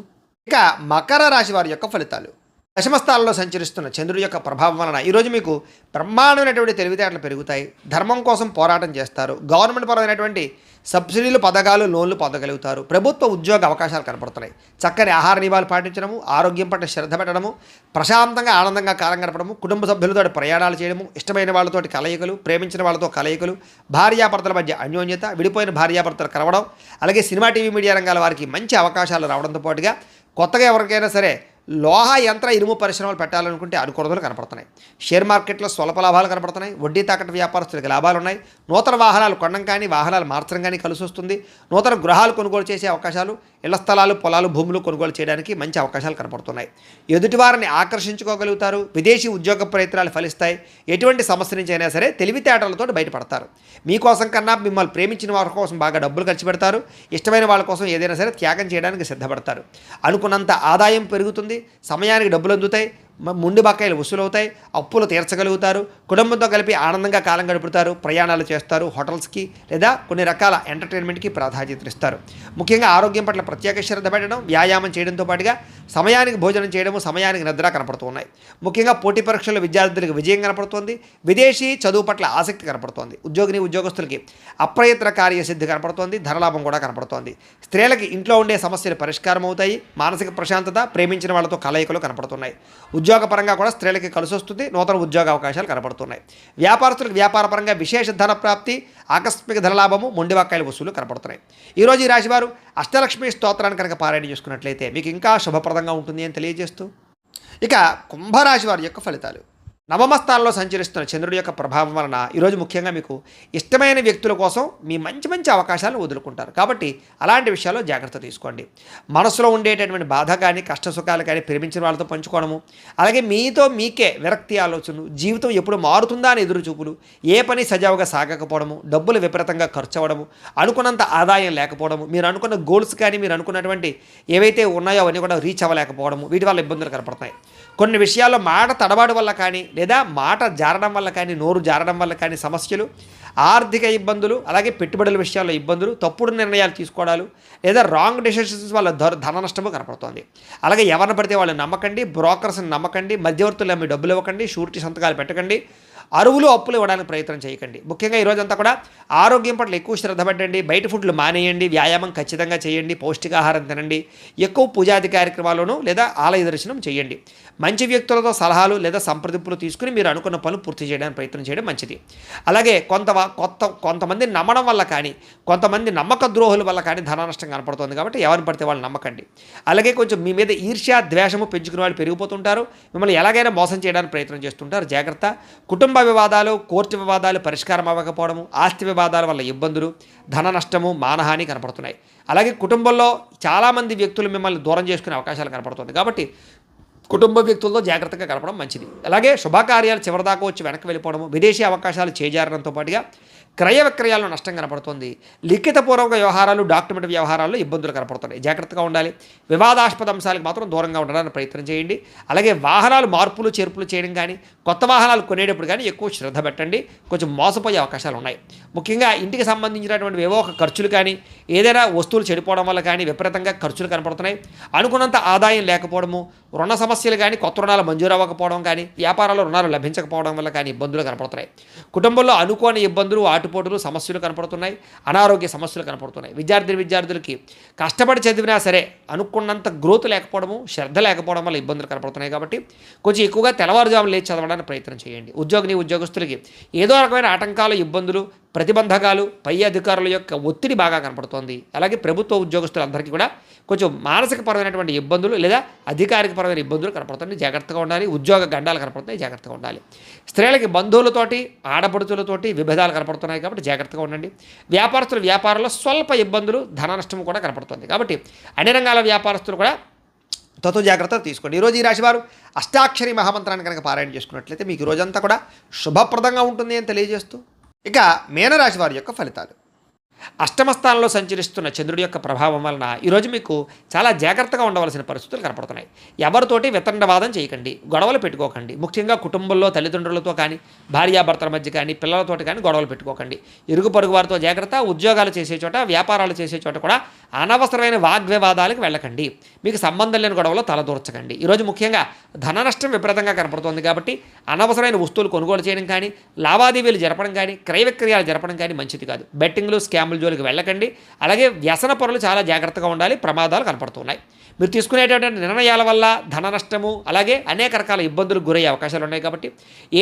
ఇక మకర రాశి వారి యొక్క ఫలితాలు. దశమస్థానంలో సంచరిస్తున్న చంద్రుడి యొక్క ప్రభావం వలన ఈరోజు మీకు బ్రహ్మాండమైనటువంటి తెలివితేటలు పెరుగుతాయి. ధర్మం కోసం పోరాటం చేస్తారు. గవర్నమెంట్ పరమైనటువంటి సబ్సిడీలు, పథకాలు, లోన్లు పొందగలుగుతారు. ప్రభుత్వ ఉద్యోగ అవకాశాలు కనపడుతున్నాయి. చక్కని ఆహార నియమాలు పాటించడము, ఆరోగ్యం పట్ల శ్రద్ధ పెట్టడము, ప్రశాంతంగా ఆనందంగా కాలం గడపడము, కుటుంబ సభ్యులతో ప్రయాణాలు చేయడము, ఇష్టమైన వాళ్ళతోటి కలయికలు, ప్రేమించిన వాళ్ళతో కలయికలు, భార్యాభర్తల మధ్య అన్యోన్యత, విడిపోయిన భార్యాభర్తలు కలవడం, అలాగే సినిమా, టీవీ, మీడియా రంగాల వారికి మంచి అవకాశాలు రావడంతో పాటుగా కొత్తగా ఎవరికైనా సరే లోహ యంత్ర ఇనుము పరిశ్రమలు పెట్టాలనుకుంటే అనుకూలతలు కనపడుతున్నాయి. షేర్ మార్కెట్లో స్వల్ప లాభాలు కనపడుతున్నాయి. వడ్డీ తాకట్టు వ్యాపారస్తులకి లాభాలు ఉన్నాయి. నూతన వాహనాలు కొనడం కానీ వాహనాలు మార్చడం కానీ కలిసి వస్తుంది. నూతన గృహాలు కొనుగోలు చేసే అవకాశాలు, ఇళ్ల స్థలాలు, పొలాలు, భూములు కొనుగోలు చేయడానికి మంచి అవకాశాలు కనపడుతున్నాయి. ఎదుటివారిని ఆకర్షించుకోగలుగుతారు. విదేశీ ఉద్యోగ ప్రయత్నాలు ఫలిస్తాయి. ఎటువంటి సమస్య నుంచి అయినా సరే తెలివితేటలతో బయటపడతారు. మీకోసం కన్నా మిమ్మల్ని ప్రేమించిన వారి కోసం బాగా డబ్బులు ఖర్చు పెడతారు. ఇష్టమైన వాళ్ళ కోసం ఏదైనా సరే త్యాగం చేయడానికి సిద్ధపడతారు. అనుకున్నంత ఆదాయం పెరుగుతుంది. సమయానికి డబ్బులు అందుతాయి. ముండి బకాయిలు వసూలవుతాయి. అప్పులు తీర్చగలుగుతారు. కుటుంబంతో కలిపి ఆనందంగా కాలం గడుపుతారు. ప్రయాణాలు చేస్తారు. హోటల్స్కి లేదా కొన్ని రకాల ఎంటర్టైన్మెంట్కి ప్రాధాన్యత ఇస్తారు. ముఖ్యంగా ఆరోగ్యం పట్ల ప్రత్యేక శ్రద్ధ పెట్టడం, వ్యాయామం చేయడంతో పాటుగా సమయానికి భోజనం చేయడము, సమయానికి నిద్ర కనపడుతూ ఉన్నాయి. ముఖ్యంగా పోటీ పరీక్షల్లో విద్యార్థులకు విజయం కనపడుతోంది. విదేశీ చదువు పట్ల ఆసక్తి కనపడుతోంది. ఉద్యోగస్తులకి అప్రయత్న కార్యసిద్ధి కనపడుతోంది. ధనలాభం కూడా కనపడుతోంది. స్త్రీలకి ఇంట్లో ఉండే సమస్యలు పరిష్కారం అవుతాయి. మానసిక ప్రశాంతత, ప్రేమించిన వాళ్ళతో కలయికలు కనపడుతున్నాయి. ఉద్యోగపరంగా కూడా స్త్రీలకి కలిసి వస్తుంది. నూతన ఉద్యోగ అవకాశాలు కనపడుతున్నాయి. వ్యాపారస్తులకు వ్యాపారపరంగా విశేష ధన ప్రాప్తి, ఆకస్మిక ధనలాభము, మొండి బకాయిల వసూలు కనపడుతున్నాయి. ఈరోజు ఈ రాశివారు అష్టలక్ష్మి స్తోత్రాన్ని కనుక పారాయణ చేసుకున్నట్లయితే మీకు ఇంకా శుభప్రదంగా ఉంటుంది అని తెలియజేస్తూ, ఇక కుంభరాశి వారి యొక్క ఫలితాలు. నవమ స్థానంలో సంచరిస్తున్న చంద్రుడి యొక్క ప్రభావం వలన ఈరోజు ముఖ్యంగా మీకు ఇష్టమైన వ్యక్తుల కోసం మీ మంచి అవకాశాలను వదులుకుంటారు. కాబట్టి అలాంటి విషయాల్లో జాగ్రత్త తీసుకోండి. మనసులో ఉండేటటువంటి బాధ కానీ, కష్ట సుఖాలు కానీ ప్రేమించిన వాళ్ళతో పంచుకోవడము, అలాగే మీతో మీకే విరక్తి ఆలోచనలు, జీవితం ఎప్పుడు మారుతుందా అని ఎదురు చూపులు, ఏ పని సజావుగా సాగకపోవడము, డబ్బులు విపరీతంగా ఖర్చు అవ్వడము, అనుకున్నంత ఆదాయం లేకపోవడము, మీరు అనుకున్న గోల్స్ కానీ మీరు అనుకున్నటువంటి ఏవైతే ఉన్నాయో అవన్నీ కూడా రీచ్ అవ్వలేకపోవడము, వీటి వల్ల ఇబ్బందులు కనపడుతున్నాయి. కొన్ని విషయాల్లో మాట తడబాటు వల్ల కానీ, లేదా మాట జారడం వల్ల కానీ, నోరు జారడం వల్ల కానీ సమస్యలు, ఆర్థిక ఇబ్బందులు, అలాగే పెట్టుబడుల విషయాల్లో ఇబ్బందులు, తప్పుడు నిర్ణయాలు తీసుకోవడాలు, లేదా రాంగ్ డెసిషన్స్ వల్ల ధన నష్టము కనపడుతోంది. అలాగే ఎవరిని పడితే వాళ్ళు నమ్మకండి, బ్రోకర్స్ని నమ్మకండి, మధ్యవర్తులు మీ డబ్బులు ఇవ్వకండి, షూరిటీ సంతకాలు పెట్టకండి, అరువులు అప్పులు ఇవ్వడానికి ప్రయత్నం చేయకండి. ముఖ్యంగా ఈరోజంతా కూడా ఆరోగ్యం పట్ల ఎక్కువ శ్రద్ధ పెట్టండి. బయట ఫుడ్లు మానేయండి. వ్యాయామం ఖచ్చితంగా చేయండి. పౌష్టికాహారం తినండి. ఎక్కువ పూజాది కార్యక్రమాలను లేదా ఆలయ దర్శనం చేయండి. మంచి వ్యక్తులతో సలహాలు లేదా సంప్రదింపులు తీసుకుని మీరు అనుకున్న పనులు పూర్తి చేయడానికి ప్రయత్నం చేయడం మంచిది. అలాగే కొంతమంది నమ్మడం వల్ల కానీ, కొంతమంది నమ్మక ద్రోహుల వల్ల కానీ ధన నష్టం కనపడుతుంది. కాబట్టి ఎవరిని పడితే వాళ్ళు నమ్మకండి. అలాగే కొంచెం మీ మీద ఈర్ష్య, ద్వేషము పెంచుకునే వాళ్ళు పెరిగిపోతుంటారు. మిమ్మల్ని ఎలాగైనా మోసం చేయడానికి ప్రయత్నం చేస్తుంటారు. జాగ్రత్త. కుటుంబ వివాదాలు, కోర్టు వివాదాలు పరిష్కారం అవ్వకపోవడము, ఆస్తి వివాదాల వల్ల ఇబ్బందులు, ధన నష్టము, మానహాని కనపడుతున్నాయి. అలాగే కుటుంబంలో చాలామంది వ్యక్తులు మిమ్మల్ని దూరం చేసుకునే అవకాశాలు కనపడుతుంది. కాబట్టి కుటుంబ వ్యక్తులతో జాగ్రత్తగా గడపడం మంచిది. అలాగే శుభకార్యాలు చివరిదాకా వచ్చి వెనక్కి వెళ్ళిపోవడము, విదేశీ అవకాశాలు చేజారడంతో పాటుగా క్రయ విక్రయాల్లో నష్టం కనపడుతుంది. లిఖితపూర్వక వ్యవహారాలు, డాక్యుమెంట్ వ్యవహారాల్లో ఇబ్బందులు కనపడుతున్నాయి. జాగ్రత్తగా ఉండాలి. వివాదాస్పద అంశాలకు మాత్రం దూరంగా ఉండడానికి ప్రయత్నం చేయండి. అలాగే వాహనాలు మార్పులు చేర్పులు చేయడం కానీ, కొత్త వాహనాలు కొనేటప్పుడు కానీ ఎక్కువ శ్రద్ధ పెట్టండి. కొంచెం మోసపోయే అవకాశాలు ఉన్నాయి. ముఖ్యంగా ఇంటికి సంబంధించినటువంటి ఏవో ఒక ఖర్చులు కానీ, ఏదైనా వస్తువులు చెడిపోవడం వల్ల కానీ విపరీతంగా ఖర్చులు కనపడుతున్నాయి. అనుకున్నంత ఆదాయం లేకపోవడము, రుణ సమస్యలు కానీ, కొత్త రుణాలు మంజూరు అవ్వకపోవడం కానీ, వ్యాపారాల్లో రుణాలు లభించకపోవడం వల్ల కానీ ఇబ్బందులు కనపడుతున్నాయి. కుటుంబంలో అనుకోని ఇబ్బందులు, ఆటుపోటులు, సమస్యలు కనపడుతున్నాయి. అనారోగ్య సమస్యలు కనపడుతున్నాయి. విద్యార్థులకి కష్టపడి చదివినా సరే అనుకున్నంత గ్రోత్ లేకపోవడము, శ్రద్ధ లేకపోవడం వల్ల ఇబ్బందులు కనపడుతున్నాయి. కాబట్టి కొంచెం ఎక్కువగా తెల్లవారుజామున లేచి చదవడానికి ప్రయత్నం చేయండి. ఉద్యోగస్తులకి ఏదో రకమైన ఆటంకాలు, ఇబ్బందులు, ప్రతిబంధకాలు, పై అధికారుల యొక్క ఒత్తిడి బాగా కనపడుతోంది. అలాగే ప్రభుత్వ ఉద్యోగస్తులందరికీ కూడా కొంచెం మానసికపరమైనటువంటి ఇబ్బందులు లేదా అధికారికపరమైన ఇబ్బందులు కనపడుతున్నాయి. జాగ్రత్తగా ఉండాలి. ఉద్యోగ గండాలు కనపడుతున్నాయి. జాగ్రత్తగా ఉండాలి. స్త్రీలకి బంధువులతోటి, ఆడపడుచులతోటి విభేదాలు కనపడుతున్నాయి. కాబట్టి జాగ్రత్తగా ఉండండి. వ్యాపారంలో స్వల్ప ఇబ్బందులు, ధన నష్టం కూడా కనపడుతుంది. కాబట్టి అన్ని రంగాల వ్యాపారస్తులు కూడా జాగ్రత్తలు తీసుకోండి. ఈరోజు ఈ రాశివారు అష్టాక్షరి మహామంత్రాన్ని కనుక పారాయణ చేసుకున్నట్లయితే మీకు రోజంతా కూడా శుభప్రదంగా ఉంటుంది అని తెలియజేస్తూ, ఇక మీనరాశి వారి యొక్క ఫలితాలు. అష్టమ స్థానంలో సంచరిస్తున్న చంద్రుడి యొక్క ప్రభావం వలన ఈరోజు మీకు చాలా జాగ్రత్తగా ఉండవలసిన పరిస్థితులు కనపడుతున్నాయి. ఎవరితోటి వితండవాదం చేయకండి, గొడవలు పెట్టుకోకండి. ముఖ్యంగా కుటుంబంలో తల్లిదండ్రులతో కానీ, భార్యాభర్తల మధ్య కానీ, పిల్లలతోటి కానీ గొడవలు పెట్టుకోకండి. ఇరుగు పొరుగు వారితో జాగ్రత్త. ఉద్యోగాలు చేసే చోట, వ్యాపారాలు చేసే చోట కూడా అనవసరమైన వాగ్వివాదాలకు వెళ్ళకండి. మీకు సంబంధం లేని గొడవలో తలదూర్చకండి. ఈరోజు ముఖ్యంగా ధన నష్టం విపరీతంగా కనపడుతోంది. కాబట్టి అనవసరమైన వస్తువులు కొనుగోలు చేయడం కానీ, లావాదేవీలు జరపడం కానీ, క్రయ విక్రయాలు జరపడం కానీ మంచిది కాదు. బెట్టింగ్లు, స్కాముల జోలికి వెళ్ళకండి. అలాగే వ్యసన పరులు చాలా జాగ్రత్తగా ఉండాలి. ప్రమాదాలు కనపడుతున్నాయి. మీరు తీసుకునేటటువంటి నిర్ణయాల వల్ల ధన నష్టము, అలాగే అనేక రకాల ఇబ్బందులకు గురయ్యే అవకాశాలు ఉన్నాయి. కాబట్టి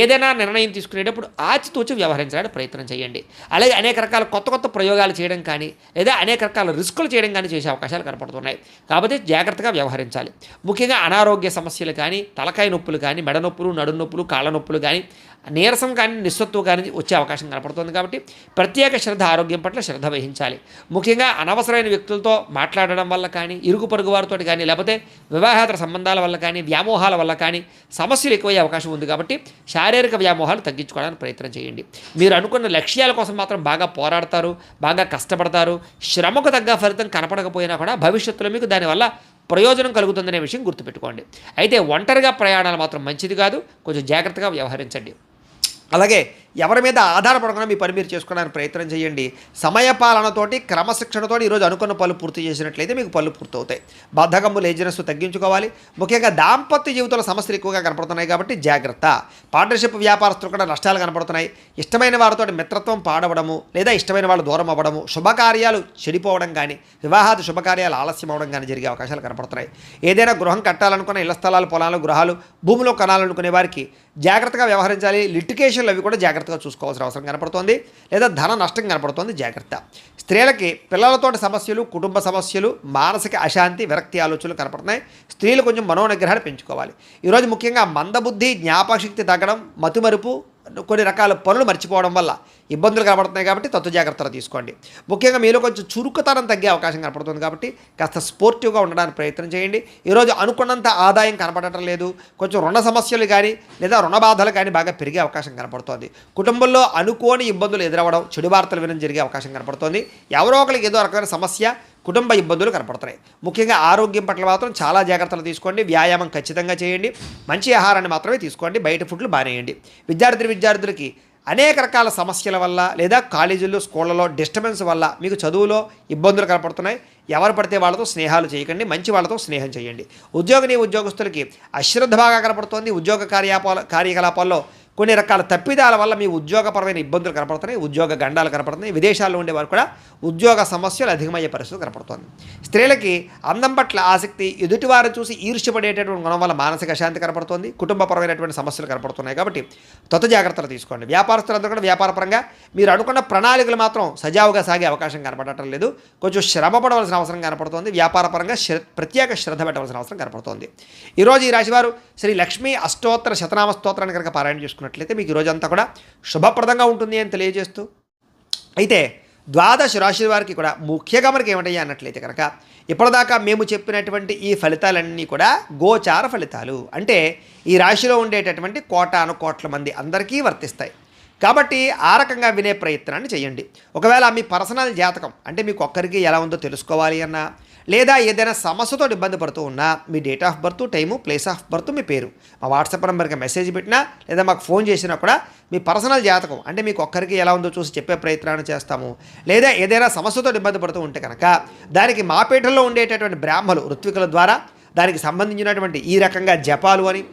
ఏదైనా నిర్ణయం తీసుకునేటప్పుడు ఆచితూచి వ్యవహరించడానికి ప్రయత్నం చేయండి. అలాగే అనేక రకాల కొత్త కొత్త ప్రయోగాలు చేయడం కానీ, లేదా అనేక రకాల రిస్కులు చేయడం కానీ చేసే అవకాశాలు కనపడుతున్నాయి. కాబట్టి జాగ్రత్తగా వ్యవహరించాలి. ముఖ్యంగా అనారోగ్య సమస్యలు కానీ, తలకాయ నొప్పులు కానీ, మెడ నొప్పులు, నడు నొప్పులు, కాళ్ళ నొప్పులు కానీ, నీరసం కానీ, నిస్సత్తువు కానీ వచ్చే అవకాశం కనపడుతుంది. కాబట్టి ప్రత్యేక శ్రద్ధ, ఆరోగ్యం పట్ల శ్రద్ధ వహించాలి. ముఖ్యంగా అనవసరమైన వ్యక్తులతో మాట్లాడడం వల్ల కానీ, ఇరుగు పొరుగు వారితో కానీ, లేకపోతే వివాహేతర సంబంధాల వల్ల కానీ, వ్యామోహాల వల్ల కానీ సమస్యలు ఎక్కువయ్యే అవకాశం ఉంది. కాబట్టి శారీరక వ్యామోహాలు తగ్గించుకోవడానికి ప్రయత్నం చేయండి. మీరు అనుకున్న లక్ష్యాల కోసం మాత్రం బాగా పోరాడతారు, బాగా కష్టపడతారు. శ్రమకు తగ్గ ఫలితం కనపడకపోయినా కూడా భవిష్యత్తులో మీకు దానివల్ల ప్రయోజనం కలుగుతుందనే విషయం గుర్తుపెట్టుకోండి. అయితే ఒంటరిగా ప్రయాణాలు మాత్రం మంచిది కాదు, కొంచెం జాగ్రత్తగా వ్యవహరించండి. అలాగే ఎవరి మీద ఆధారపడకుండా మీ పని మీరు చేసుకోవడానికి ప్రయత్నం చేయండి. సమయపాలనతోటి, క్రమశిక్షణతోటి ఈరోజు అనుకున్న పనులు పూర్తి చేసినట్లయితే మీకు పనులు పూర్తవుతాయి. బద్ధకము, లేజినెస్ తగ్గించుకోవాలి. ముఖ్యంగా దాంపత్య జీవితంలో సమస్యలు ఎక్కువగా కనపడుతున్నాయి కాబట్టి జాగ్రత్త. పార్ట్నర్షిప్ వ్యాపారస్తులు కూడా నష్టాలు కనపడుతున్నాయి. ఇష్టమైన వారితో మిత్రత్వం పాడవడము, లేదా ఇష్టమైన వాళ్ళు దూరం అవ్వడము, శుభకార్యాలు చెడిపోవడం కానీ, వివాహాది శుభకార్యాలు ఆలస్యం అవ్వడం కానీ జరిగే అవకాశాలు కనపడుతున్నాయి. ఏదైనా గృహం కట్టాలనుకున్న, ఇళ్ల స్థలాలు, పొలాలు, గృహాలు, భూమిలో కొనాలనుకునే వారికి జాగ్రత్తగా వ్యవహరించాలి. లిటికేషన్లు అవి కూడా జాగ్రత్తగా చూసుకోవాల్సిన అవసరం కనపడుతోంది. లేదా ధన నష్టం కనపడుతోంది, జాగ్రత్త. స్త్రీలకి పిల్లలతోటి సమస్యలు, కుటుంబ సమస్యలు, మానసిక అశాంతి, విరక్తి ఆలోచనలు కనపడుతున్నాయి. స్త్రీలు కొంచెం మనోనిగ్రహాన్ని పెంచుకోవాలి. ఈరోజు ముఖ్యంగా మందబుద్ధి, జ్ఞాపకశక్తి తగ్గడం, మతిమరుపు, కొన్ని రకాల పనులు మర్చిపోవడం వల్ల ఇబ్బందులు కనపడుతున్నాయి. కాబట్టి తత్వ జాగ్రత్తలు తీసుకోండి. ముఖ్యంగా మీలో కొంచెం చురుకుతనం తగ్గే అవకాశం కనపడుతుంది. కాబట్టి కాస్త స్పోర్టివ్గా ఉండడానికి ప్రయత్నం చేయండి. ఈరోజు అనుకున్నంత ఆదాయం కనపడటం లేదు. కొంచెం రుణ సమస్యలు కానీ, లేదా రుణ బాధలు కానీ బాగా పెరిగే అవకాశం కనపడుతోంది. కుటుంబంలో అనుకోని ఇబ్బందులు ఎదురవ్వడం, చెడు వార్తలు వినడం జరిగే అవకాశం కనపడుతోంది. ఎవరో ఒకరికి ఏదో రకమైన సమస్య, కుటుంబ ఇబ్బందులు కనపడుతున్నాయి. ముఖ్యంగా ఆరోగ్యం పట్ల మాత్రం చాలా జాగ్రత్తలు తీసుకోండి. వ్యాయామం ఖచ్చితంగా చేయండి. మంచి ఆహారాన్ని మాత్రమే తీసుకోండి. బయట ఫుడ్లు బానేయండి. విద్యార్థులకి అనేక రకాల సమస్యల వల్ల, లేదా కాలేజీల్లో, స్కూళ్ళలో డిస్టర్బెన్స్ వల్ల మీకు చదువులో ఇబ్బందులు కనపడుతున్నాయి. ఎవరు పడితే వాళ్ళతో స్నేహాలు చేయకండి. మంచి వాళ్ళతో స్నేహం చేయండి. ఉద్యోగస్తులకి అశ్రద్ధ బాగా కనపడుతోంది. ఉద్యోగ కార్యకలాపాల్లో కొన్ని రకాల తప్పిదాల వల్ల మీ ఉద్యోగపరమైన ఇబ్బందులు కనపడుతున్నాయి. ఉద్యోగ గండాలు కనపడుతున్నాయి. విదేశాల్లో ఉండేవారు కూడా ఉద్యోగ సమస్యలు అధికమయ్యే పరిస్థితి కనపడుతుంది. స్త్రీలకి అందం పట్ల ఆసక్తి, ఎదుటివారు చూసి ఈర్ష్యపడేటటువంటి గుణం వల్ల మానసిక అశాంతి కనపడుతుంది. కుటుంబపరమైనటువంటి సమస్యలు కనపడుతున్నాయి. కాబట్టి జాగ్రత్తలు తీసుకోండి. వ్యాపారస్తులందరూ కూడా వ్యాపారపరంగా మీరు అనుకున్న ప్రణాళికలు మాత్రం సజావుగా సాగే అవకాశం కనపడటం లేదు. కొంచెం శ్రమ పడవలసిన అవసరం కనపడుతుంది. వ్యాపారపరంగా ప్రత్యేక శ్రద్ధ పెట్టవలసిన అవసరం కనపడుతుంది. ఈరోజు ఈ రాశివారు శ్రీ లక్ష్మీ అష్టోత్తర శతనామ స్తోత్రాన్ని కనుక పారాయణ చేసుకున్నట్లయితే మీకు ఈ రోజంతా కూడా శుభప్రదంగా ఉంటుంది అని తెలియజేస్తూ, అయితే ద్వాదశ రాశి వారికి కూడా ముఖ్యంగా మనకి ఏమిటయ్యా అన్నట్లయితే కనుక ఇప్పటిదాకా మేము చెప్పినటువంటి ఈ ఫలితాలన్నీ కూడా గోచార ఫలితాలు. అంటే ఈ రాశిలో ఉండేటటువంటి కోటాను కోట్ల మంది అందరికీ వర్తిస్తాయి. కాబట్టి ఆ రకంగా వినే ప్రయత్నాన్ని చేయండి. ఒకవేళ మీ పర్సనల్ జాతకం అంటే మీకు ఒక్కరికి ఎలా ఉందో తెలుసుకోవాలి అన్నా, లేదా ఏదైనా సమస్యతో ఇబ్బంది పడుతూ ఉన్నా, మీ date of birth, time, place of birth, మీ పేరు మా వాట్సాప్ నెంబర్కి మెసేజ్ పెట్టినా, లేదా మాకు ఫోన్ చేసినా కూడా మీ పర్సనల్ జాతకం అంటే మీకు ఒక్కరికి ఎలా ఉందో చూసి చెప్పే ప్రయత్నాన్ని చేస్తాము. లేదా ఏదైనా సమస్యతో ఇబ్బంది పడుతూ ఉంటే కనుక దానికి మా పీఠంలో ఉండేటటువంటి బ్రాహ్మలు, ఋత్వికుల ద్వారా దానికి సంబంధించినటువంటి ఈ రకంగా జపాలు అని,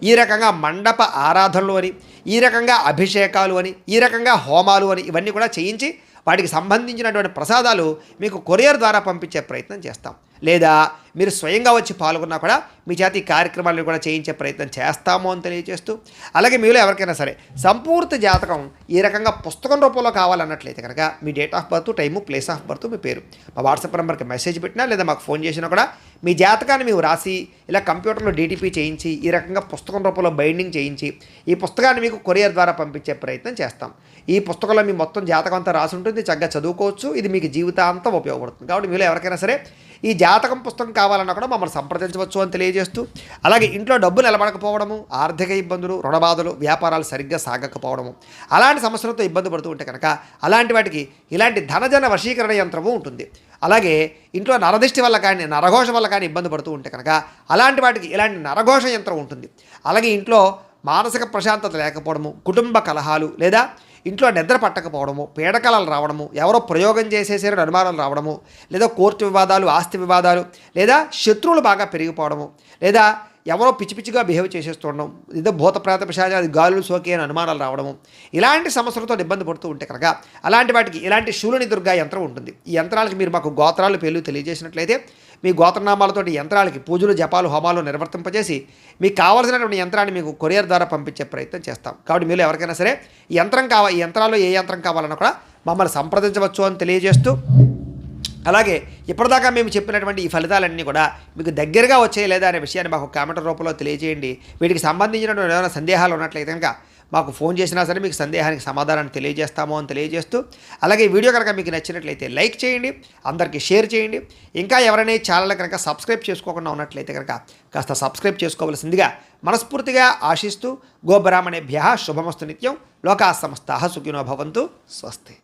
ఈ రకంగా మండప ఆరాధనలు అని, ఈ రకంగా అభిషేకాలు అని, ఈ రకంగా హోమాలు అని ఇవన్నీ కూడా చేయించి వాటికి సంబంధించినటువంటి ప్రసాదాలు మీకు కొరియర్ ద్వారా పంపించే ప్రయత్నం చేస్తాం. లేదా మీరు స్వయంగా వచ్చి పాల్గొన్నా కూడా మీ చేత ఈ కార్యక్రమాలను కూడా చేయించే ప్రయత్నం చేస్తాము అని తెలియజేస్తూ, అలాగే మీలో ఎవరికైనా సరే సంపూర్తి జాతకం ఈ రకంగా పుస్తకం రూపంలో కావాలన్నట్లయితే కనుక మీ date of birth, time, place of birth, మీ పేరు మా వాట్సాప్ నెంబర్కి మెసేజ్ పెట్టినా, లేదా మాకు ఫోన్ చేసినా కూడా మీ జాతకాన్ని మేము రాసి ఇలా కంప్యూటర్లో డీటీపీ చేయించి ఈ రకంగా పుస్తకం రూపంలో బైండింగ్ చేయించి ఈ పుస్తకాన్ని మీకు కొరియర్ ద్వారా పంపించే ప్రయత్నం చేస్తాం. ఈ పుస్తకంలో మీ మొత్తం జాతకం అంతా రాసి ఉంటుంది. చక్కగా చదువుకోవచ్చు. ఇది మీకు జీవితాంతం ఉపయోగపడుతుంది. కాబట్టి మీలో ఎవరికైనా సరే ఈ జాతకం పుస్తకం కావాలన్నా కూడా మమ్మల్ని సంప్రదించవచ్చు అని తెలియజేస్తూ, అలాగే ఇంట్లో డబ్బు నిలబడకపోవడము, ఆర్థిక ఇబ్బందులు, రుణబాధలు, వ్యాపారాలు సరిగ్గా సాగకపోవడము, అలాంటి సమస్యలతో ఇబ్బంది పడుతూ ఉంటే కనుక అలాంటి వాటికి ఇలాంటి ధనజన వశీకరణ యంత్రము ఉంటుంది. అలాగే ఇంట్లో నరదిష్టి వల్ల కానీ, నరఘోష వల్ల కానీ ఇబ్బంది పడుతూ ఉంటే కనుక అలాంటి వాటికి ఇలాంటి నరఘోష యంత్రం ఉంటుంది. అలాగే ఇంట్లో మానసిక ప్రశాంతత లేకపోవడము, కుటుంబ కలహాలు, లేదా ఇంట్లో నిద్ర పట్టకపోవడము, పీడకలలు రావడము, ఎవరో ప్రయోగం చేసేసారని అనుమానాలు రావడము, లేదా కోర్టు వివాదాలు, ఆస్తి వివాదాలు, లేదా శత్రువులు బాగా పెరిగిపోవడము, లేదా ఎవరో పిచ్చి పిచ్చిగా బిహేవ్ చేసేస్తుండడం, ఏదో భూత ప్రేత పిశాచాది గాలులు సోకి అని అనుమానాలు రావడము, ఇలాంటి సమస్యలతో ఇబ్బంది పడుతూ ఉంటే కనుక అలాంటి వాటికి ఇలాంటి శూలిని దుర్గా యంత్రం ఉంటుంది. ఈ యంత్రాలకి మీరు మాకు గోత్రాలు పేర్లు తెలియజేసినట్లయితే మీ గోత్రనామాలతోటి యంత్రాలకి పూజలు జపాలు హోమాలు నిర్వర్తింపజేసి మీకు కావాల్సినటువంటి యంత్రాన్ని మీకు కొరియర్ ద్వారా పంపించే ప్రయత్నం చేస్తాం. కాబట్టి మీరు ఎవరికైనా సరే ఈ యంత్రాల్లో ఏ యంత్రం కావాలన్నా కూడా మమ్మల్ని సంప్రదించవచ్చు అని తెలియజేస్తూ, అలాగే ఇప్పటిదాకా మేము చెప్పినటువంటి ఈ ఫలితాలన్నీ కూడా మీకు దగ్గరగా వచ్చాయి లేదా అనే విషయాన్ని మాకు కామెంట్ రూపంలో తెలియజేయండి. వీటికి సంబంధించినటువంటి ఏమైనా సందేహాలు ఉన్నట్లయితే కనుక మాకు ఫోన్ చేసినా సరే మీకు సందేహానికి సమాధానాన్ని తెలియజేస్తాము అని తెలియజేస్తూ, అలాగే ఈ వీడియో కనుక మీకు నచ్చినట్లయితే లైక్ చేయండి, అందరికీ షేర్ చేయండి. ఇంకా ఎవరైనా ఈ ఛానల్ కనుక సబ్స్క్రైబ్ చేసుకోకుండా ఉన్నట్లయితే కనుక కాస్త సబ్స్క్రైబ్ చేసుకోవాల్సిందిగా మనస్ఫూర్తిగా ఆశిస్తూ, గోబ్రాహ్మణేభ్యః శుభమస్తు నిత్యం. లోకా సమస్తాః సుఖినో భవంతు. స్వస్తి.